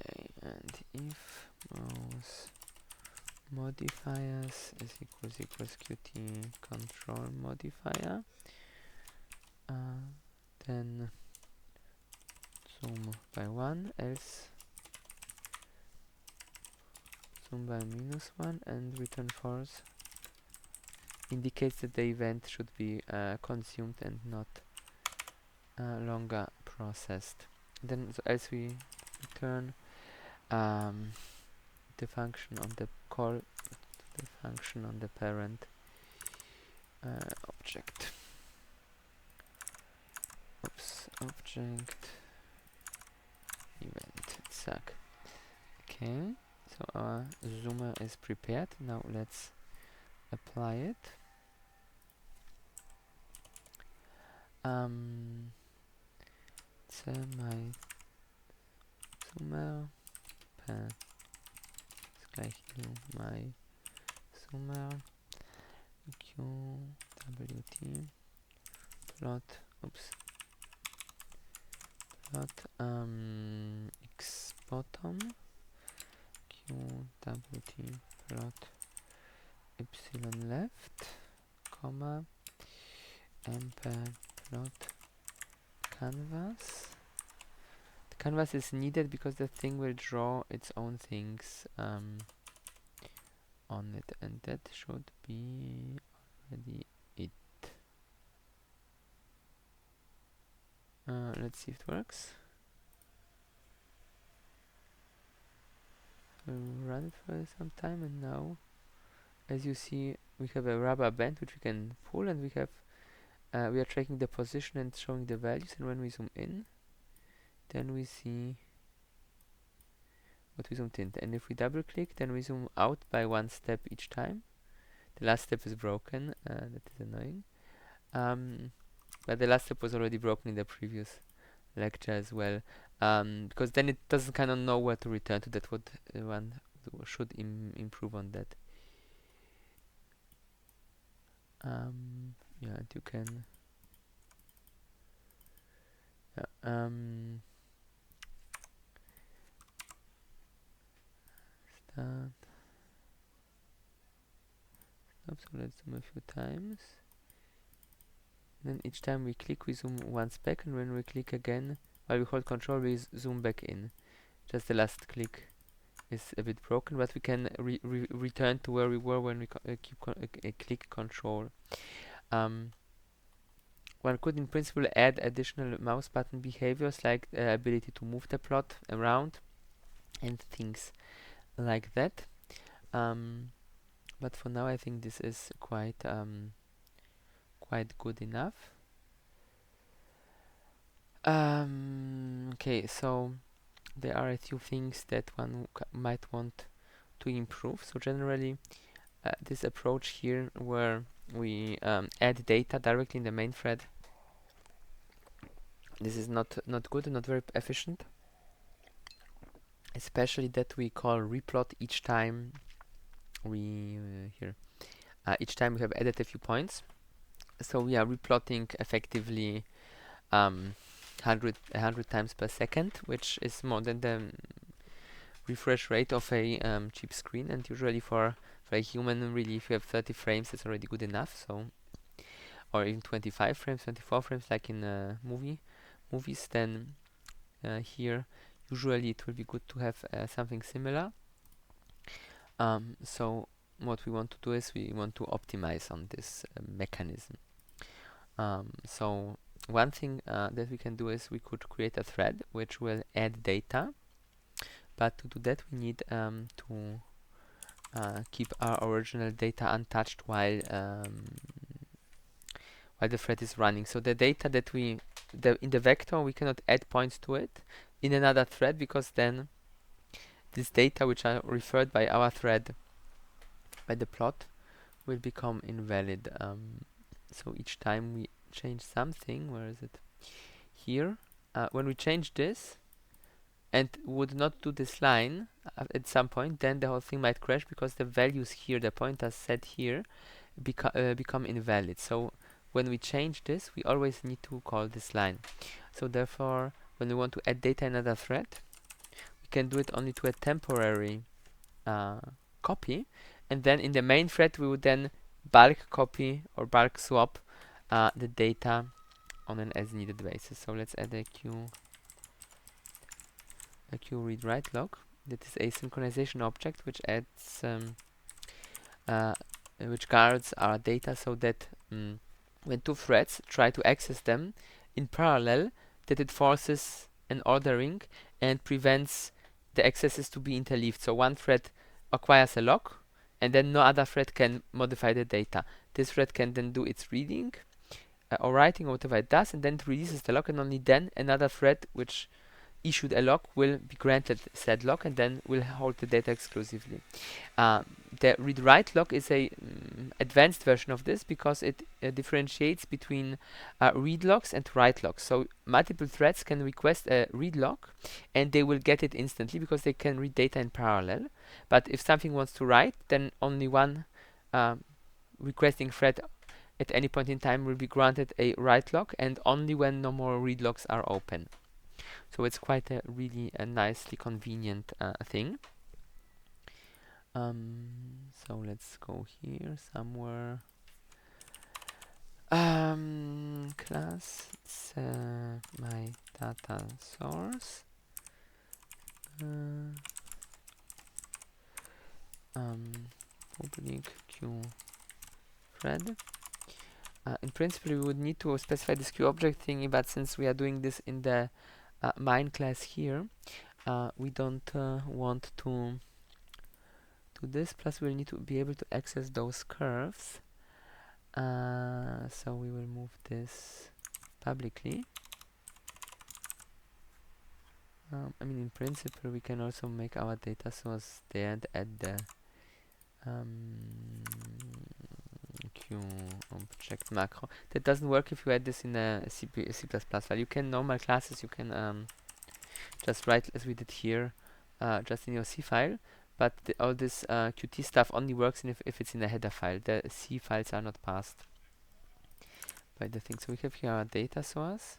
[SPEAKER 1] and if mouse modifiers is equals Qt control modifier, then zoom by 1, else zoom by -1, and return false indicates that the event should be consumed and not longer processed. Then else we return the function on the call, the function on the parent object. Oops, object event suck. Okay, so our zoomer is prepared. Now let's apply it. Summer path ist gleich new my Summer qwt plot x bottom qwt plot y left, comma, amper plot canvas. The canvas is needed because the thing will draw its own things on it, and that should be already it. Let's see if it works. We'll run it for some time, and now, as you see, we have a rubber band which we can pull, and we have we are tracking the position and showing the values. And when we zoom in, then we see what we zoomed in. And if we double click, then we zoom out by one step each time. The last step is broken. That is annoying. But the last step was already broken in the previous lecture as well, because then it doesn't kind of know where to return to. That what one should improve on that. Yeah, and you can start. Stop, so let's zoom a few times. Then each time we click, we zoom once back, and when we click again, while we hold control, we zoom back in. Just the last click is a bit broken, but we can return to where we were when we click control. One could in principle add additional mouse button behaviors like ability to move the plot around and things like that. But for now I think this is quite good enough. Okay, so there are a few things that one might want to improve. So generally this approach here where we add data directly in the main thread, this is not good and not very efficient, especially that we call replot each time we each time we have added a few points. So we are replotting effectively 100 times per second, which is more than the refresh rate of a cheap screen. And usually for a human, really, if you have 30 frames, it's already good enough. So, or even 25 frames, 24 frames, like in movies, then here usually it will be good to have something similar. So what we want to do is we want to optimize on this mechanism. So one thing that we can do is we could create a thread which will add data, but to do that we need to keep our original data untouched while the thread is running. So the data that in the vector, we cannot add points to it in another thread, because then this data which are referred by our thread by the plot will become invalid. So each time we change something, where is it? Here, when we change this and would not do this line at some point, then the whole thing might crash, because the values here, the pointers set here, become invalid. So when we change this, we always need to call this line. So therefore, when we want to add data in another thread, we can do it only to a temporary copy, and then in the main thread we would then bulk copy or bulk swap the data on an as needed basis. So let's add a qReadWrite log. That is a synchronization object which adds which guards our data, so that when two threads try to access them in parallel, that it forces an ordering and prevents the accesses to be interleaved. So one thread acquires a lock, and then no other thread can modify the data. This thread can then do its reading or writing or whatever it does, and then it releases the lock, and only then another thread which issued a lock will be granted said lock and then will hold the data exclusively. The read-write lock is a advanced version of this because it differentiates between read locks and write locks. So multiple threads can request a read lock and they will get it instantly because they can read data in parallel. But if something wants to write, then only one requesting thread at any point in time will be granted a write lock, and only when no more read locks are open. So it's quite a really a nicely convenient thing. So let's go here somewhere. Class, it's my data source. Public queue thread. In principle, we would need to specify this queue object thingy, but since we are doing this in the mine class here, we don't want to do this. Plus, we'll need to be able to access those curves. So we will move this publicly. I mean, in principle, we can also make our data source there and add the queue object macro. That doesn't work if you add this in a C++ file. You can normal classes, you can just write as we did here, just in your C file. But all this Qt stuff only works if it's in a header file. The C files are not passed by the thing. So we have here our data source.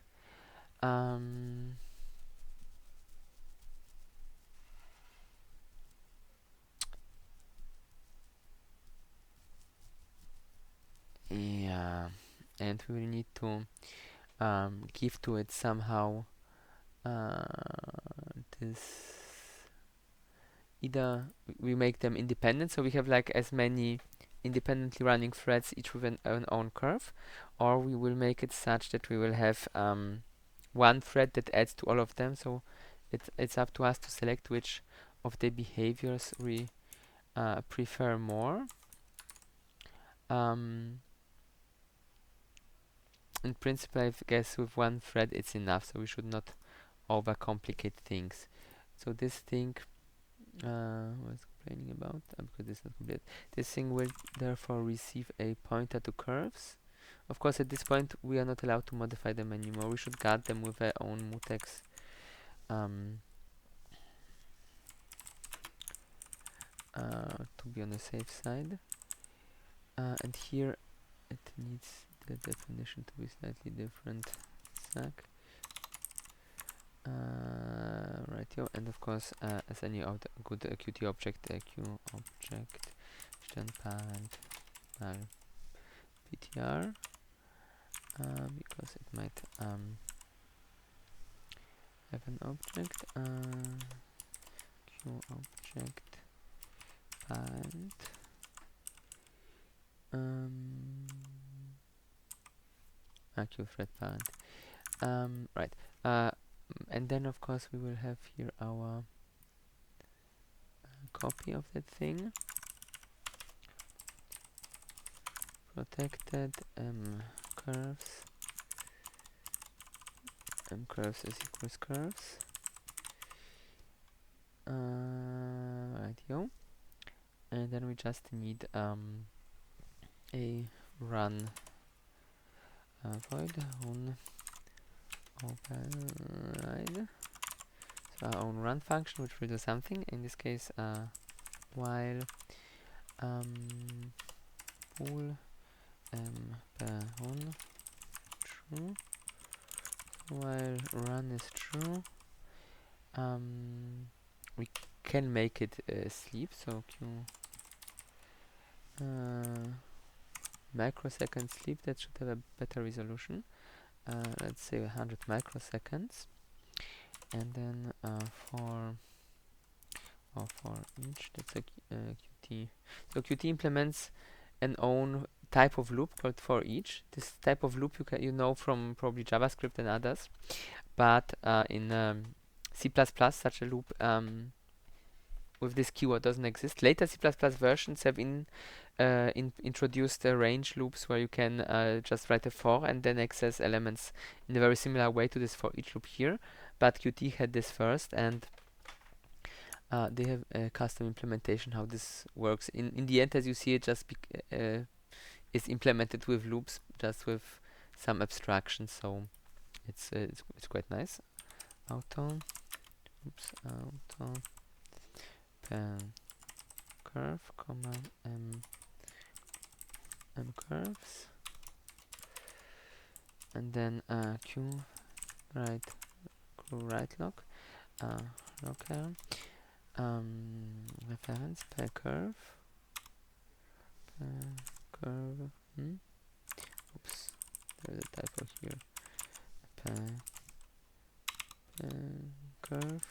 [SPEAKER 1] Yeah, and we will need to give to it somehow this. Either we make them independent, so we have like as many independently running threads, each with an own curve, or we will make it such that we will have one thread that adds to all of them. So it's up to us to select which of the behaviors we prefer more. In principle, I guess with one thread it's enough, so we should not overcomplicate things. So this thing was complaining about because this is not complete. This thing will therefore receive a pointer to curves. Of course, at this point we are not allowed to modify them anymore. We should guard them with our own mutex. To be on the safe side. And here it needs the definition to be slightly different. Sac. Right here, and of course, as any good Qt object, Q object, then parent ptr, because it might have an object. Q object parent. Q thread parent. Right. And then of course we will have here our copy of that thing. Protected curves. Curves is equals curves. Right here. And then we just need a run void on override. So our own run function, which will do something. In this case, while bool run true. While run is true, we can make it sleep. So q microsecond sleep. That should have a better resolution. Let's say 100 microseconds, and then for each, that's a Qt. So Qt implements an own type of loop called for each. This type of loop you know from probably JavaScript and others, but in C++ such a loop with this keyword doesn't exist. Later C++ versions have introduced range loops where you can just write a for and then access elements in a very similar way to this for each loop here. But Qt had this first, and they have a custom implementation how this works. In the end, as you see, it just is implemented with loops, just with some abstraction. So it's quite nice. Auto, oops, auto, pen curve, comma m curves, and then q right lock, locker, reference per curve, oops, there's a typo here, per curve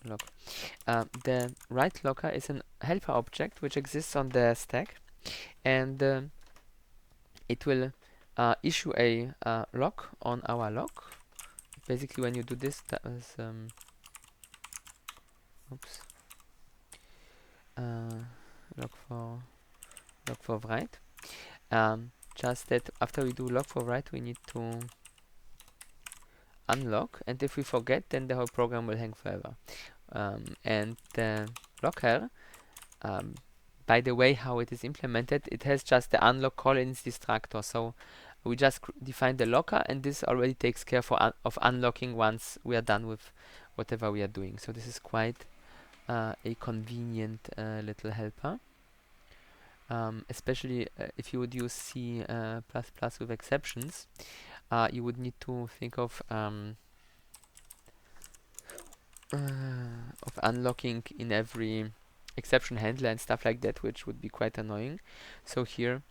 [SPEAKER 1] lock. The right locker is an helper object which exists on the stack, and it will issue a lock on our lock. Basically, when you do this, that was oops, lock for write. Just that after we do lock for write, we need to unlock, and if we forget, then the whole program will hang forever. And the locker, by the way how it is implemented, it has just the unlock call in its destructor. So we just define the locker, and this already takes care of unlocking once we are done with whatever we are doing. So this is quite a convenient little helper. Especially if you would use C++ with exceptions, you would need to think of unlocking in every exception handler and stuff like that, which would be quite annoying. So here,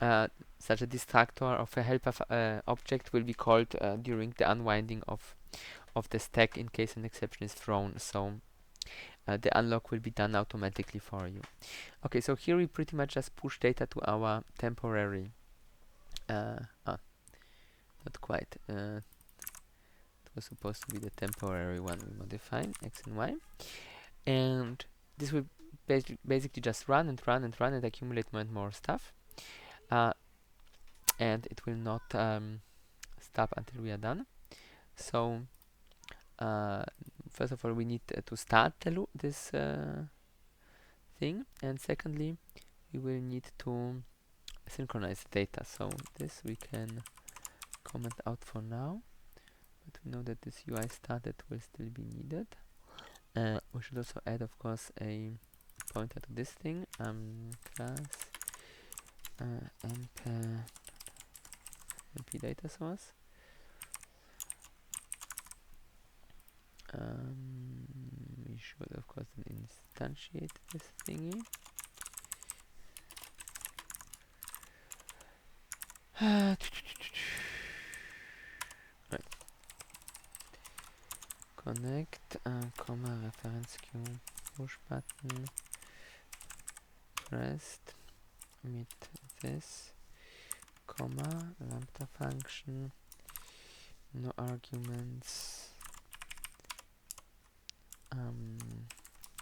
[SPEAKER 1] such a destructor of a helper object will be called during the unwinding of the stack in case an exception is thrown. So the unlock will be done automatically for you. Okay, so here we pretty much just push data to our temporary. Not quite. It was supposed to be the temporary one we modified, x and y, and this will basically just run and run and run and accumulate more and more stuff, and it will not stop until we are done. So first of all, we need to start this thing, and secondly, we will need to synchronize the data. So this we can comment out for now, but we know that this UI started will still be needed. We should also add, of course, a pointer to this thing, class mp data source. We should, of course, then instantiate this thingy. Right. Connect, comma, reference queue, push button, pressed, with this, comma, lambda function, no arguments,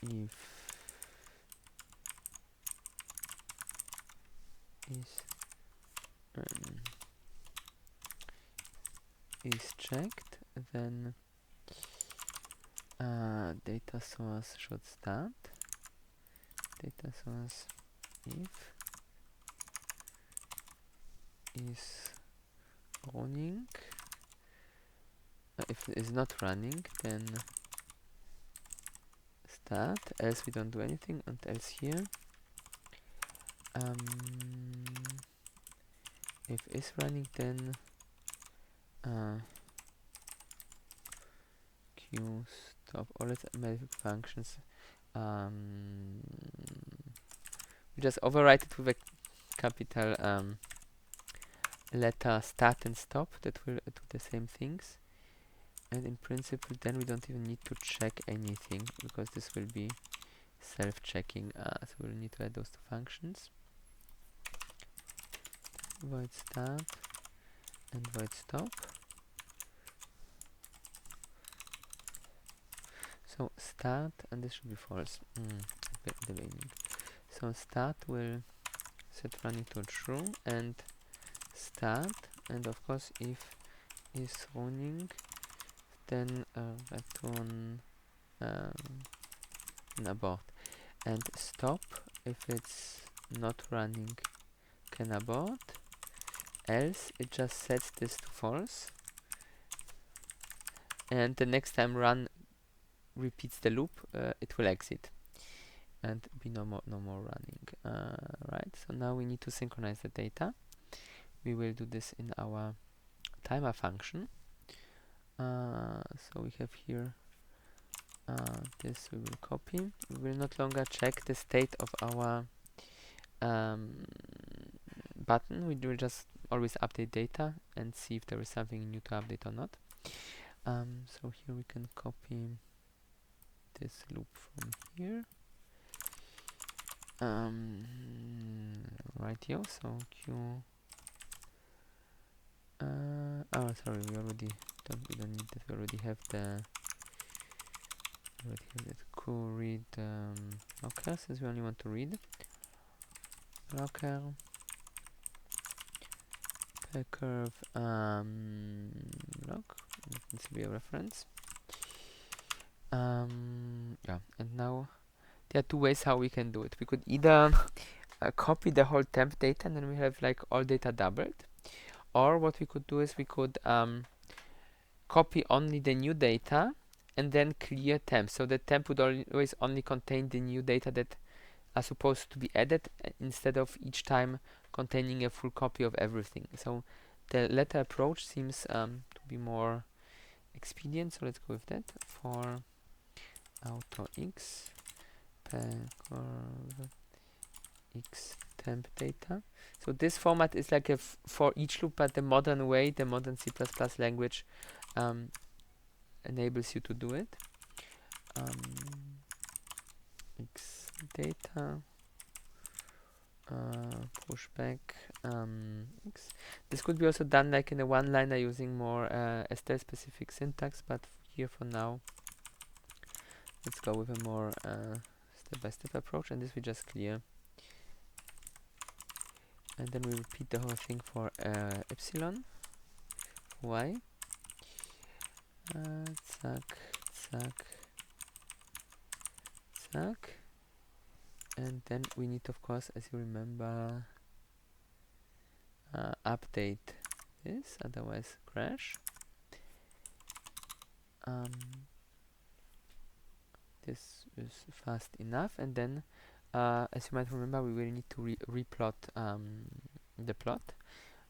[SPEAKER 1] if is checked, then data source should start. Data source if is running. If it is not running, then start, else we don't do anything, and else here. If is running, then queue stop all its magic functions. We just overwrite it with a capital letter start and stop that will do the same things. And in principle, then we don't even need to check anything because this will be self-checking. So we'll need to add those two functions. Void start and void stop. So start, and this should be false. the beginning. So start will set running to true and start, and of course if is running, then return an abort, and stop if it's not running can abort, else it just sets this to false, and the next time run repeats the loop, it will exit and be no more running. Right, so now we need to synchronize the data. We will do this in our timer function. So we have here this we will copy. We will not longer check the state of our button. We will just always update data and see if there is something new to update or not. So here we can copy this loop from here. Right here, so Q. Oh, sorry, we don't need that. We already have the. Cool. Read. Okay, since we only want to read. Locker. Curve. Lock. That needs to be a reference. Yeah, and now there are two ways how we can do it. We could either copy the whole temp data and then we have like all data doubled, or what we could do is we could copy only the new data and then clear temp, so the temp would always only contain the new data that are supposed to be added, instead of each time containing a full copy of everything. So the latter approach seems to be more expedient, so let's go with that. For auto x x temp data. So this format is like a for each loop, but the modern way, the modern C++ language enables you to do it. X data pushback x. This could be also done like in a one-liner using more STL specific syntax, but here for now let's go with a more step-by-step approach, and this we just clear, and then we repeat the whole thing for epsilon y. Zack, zack, zack, and then we need, of course, as you remember, update this, otherwise crash. This is fast enough, and then as you might remember, we will need to replot the plot,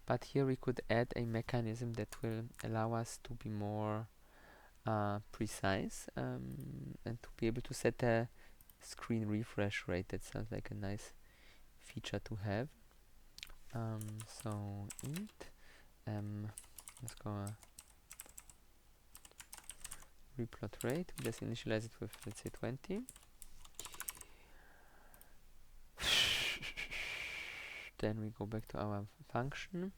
[SPEAKER 1] but here we could add a mechanism that will allow us to be more precise, and to be able to set a screen refresh rate. That sounds like a nice feature to have. So int let's go replot rate. We just initialize it with, let's say, 20. Then we go back to our function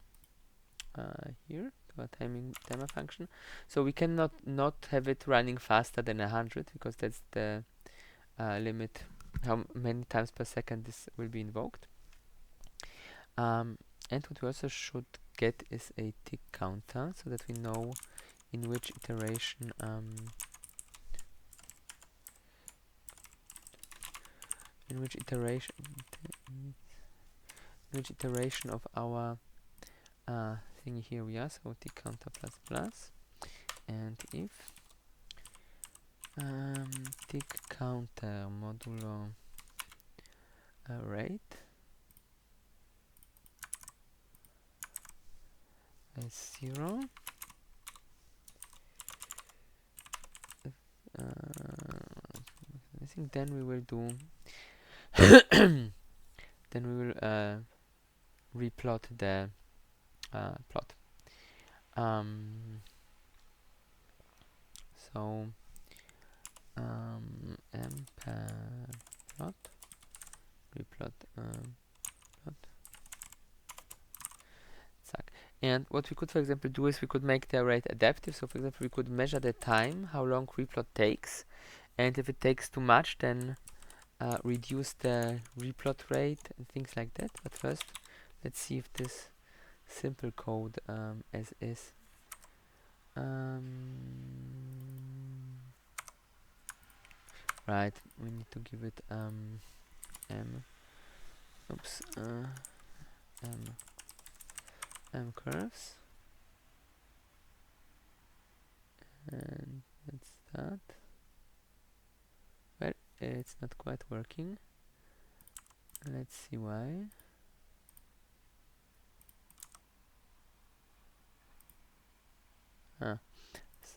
[SPEAKER 1] here, to our timer function. So we cannot not have it running faster than 100, because that's the limit how many times per second this will be invoked. And what we also should get is a tick counter, so that we know in which iteration of our thing here we are. So tick counter plus plus, and if tick counter modulo rate is 0, I think then we will do then we will replot the plot. So plot replot plot. Zack. And what we could, for example, do is we could make the rate adaptive. So for example, we could measure the time, how long replot takes, and if it takes too much, then reduce the replot rate and things like that. But first, let's see if this simple code as is. Right, we need to give it m curves, and that's that. Well, it's not quite working. Let's see why.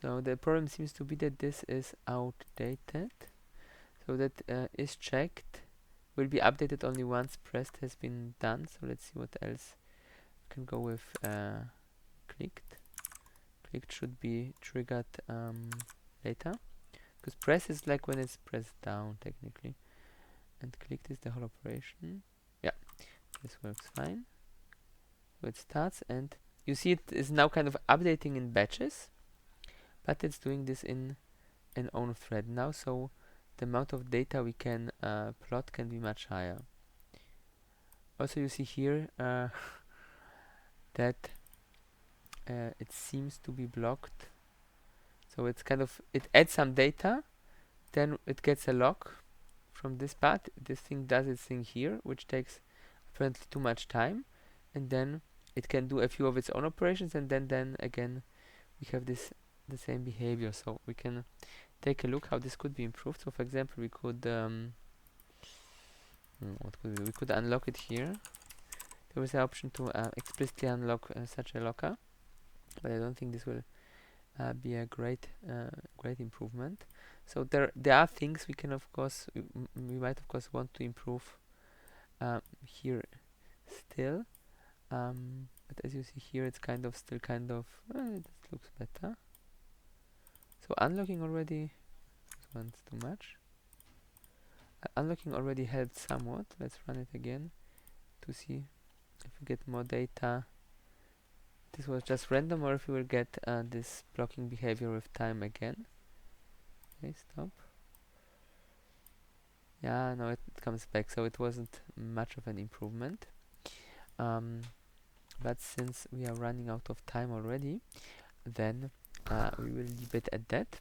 [SPEAKER 1] So the problem seems to be that this is outdated. So that is checked, will be updated only once pressed has been done. So let's see what else we can go with. Clicked. Clicked should be triggered later, because press is like when it's pressed down technically, and clicked is the whole operation. Yeah, this works fine. So it starts, and you see it is now kind of updating in batches, but it's doing this in an own thread now, so the amount of data we can plot can be much higher. Also, you see here that it seems to be blocked. So it's kind of, it adds some data, then it gets a lock from this part. This thing does its thing here, which takes apparently too much time, and then it can do a few of its own operations, and then again we have the same behavior. So we can take a look how this could be improved. So for example, we could what could we do? We could unlock it here. There was an option to explicitly unlock such a locker, but I don't think this will be a great improvement. So there are things we can, of course, we might of course want to improve here still, but as you see here, it's kind of still kind of this looks better. So unlocking already, this one's too much. Unlocking already helped somewhat. Let's run it again to see if we get more data. This was just random, or if we will get this blocking behavior with time again. Okay, stop. Yeah, no, it comes back, so it wasn't much of an improvement. But since we are running out of time already, then we will leave it at that.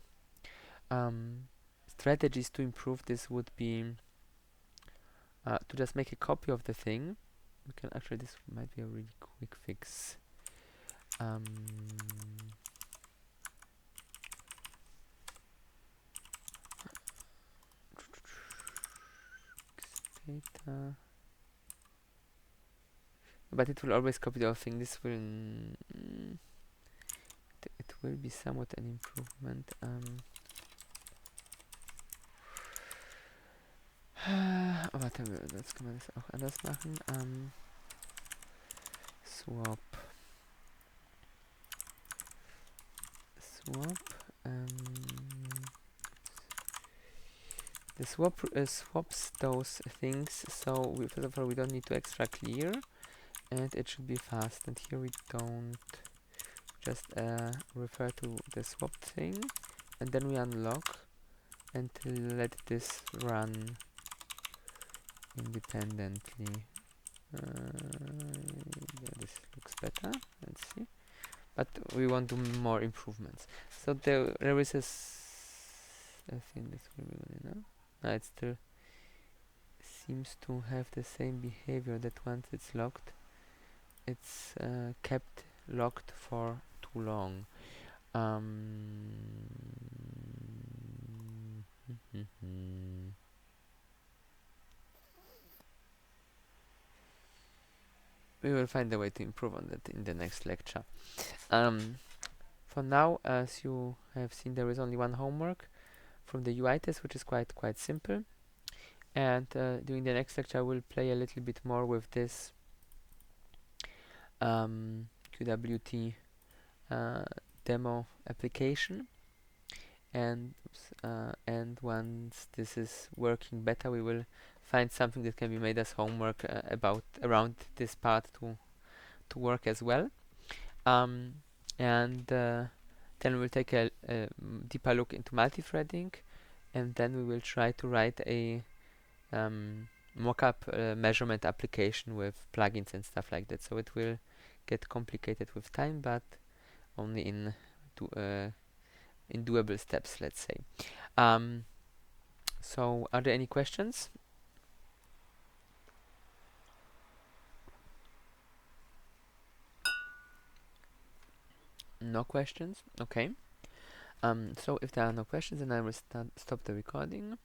[SPEAKER 1] Strategies to improve this would be to just make a copy of the thing. We can actually, this might be a really quick fix. Data, but it will always copy the whole thing. This will it will be somewhat an improvement. Warte, das kann man das auch anders machen. Swap. The swap swaps those things, so first of all we don't need to extra clear, and it should be fast. And here we don't, just refer to the swap thing, and then we unlock and let this run independently. Yeah, this looks better. Let's see. But we want to do more improvements. So there is I think this will be good enough. No, it still seems to have the same behavior, that once it's locked, it's kept locked for too long. We will find a way to improve on that in the next lecture. For now, as you have seen, there is only one homework from the UI test, which is quite simple. And during the next lecture, I will play a little bit more with this QWT demo application. And once this is working better, we will find something that can be made as homework around this part to work as well. And then we'll take a deeper look into multi-threading, and then we will try to write a mock-up measurement application with plugins and stuff like that. So it will get complicated with time, but only in doable steps, let's say. So are there any questions? No questions? Okay. So if there are no questions, then I will stop the recording.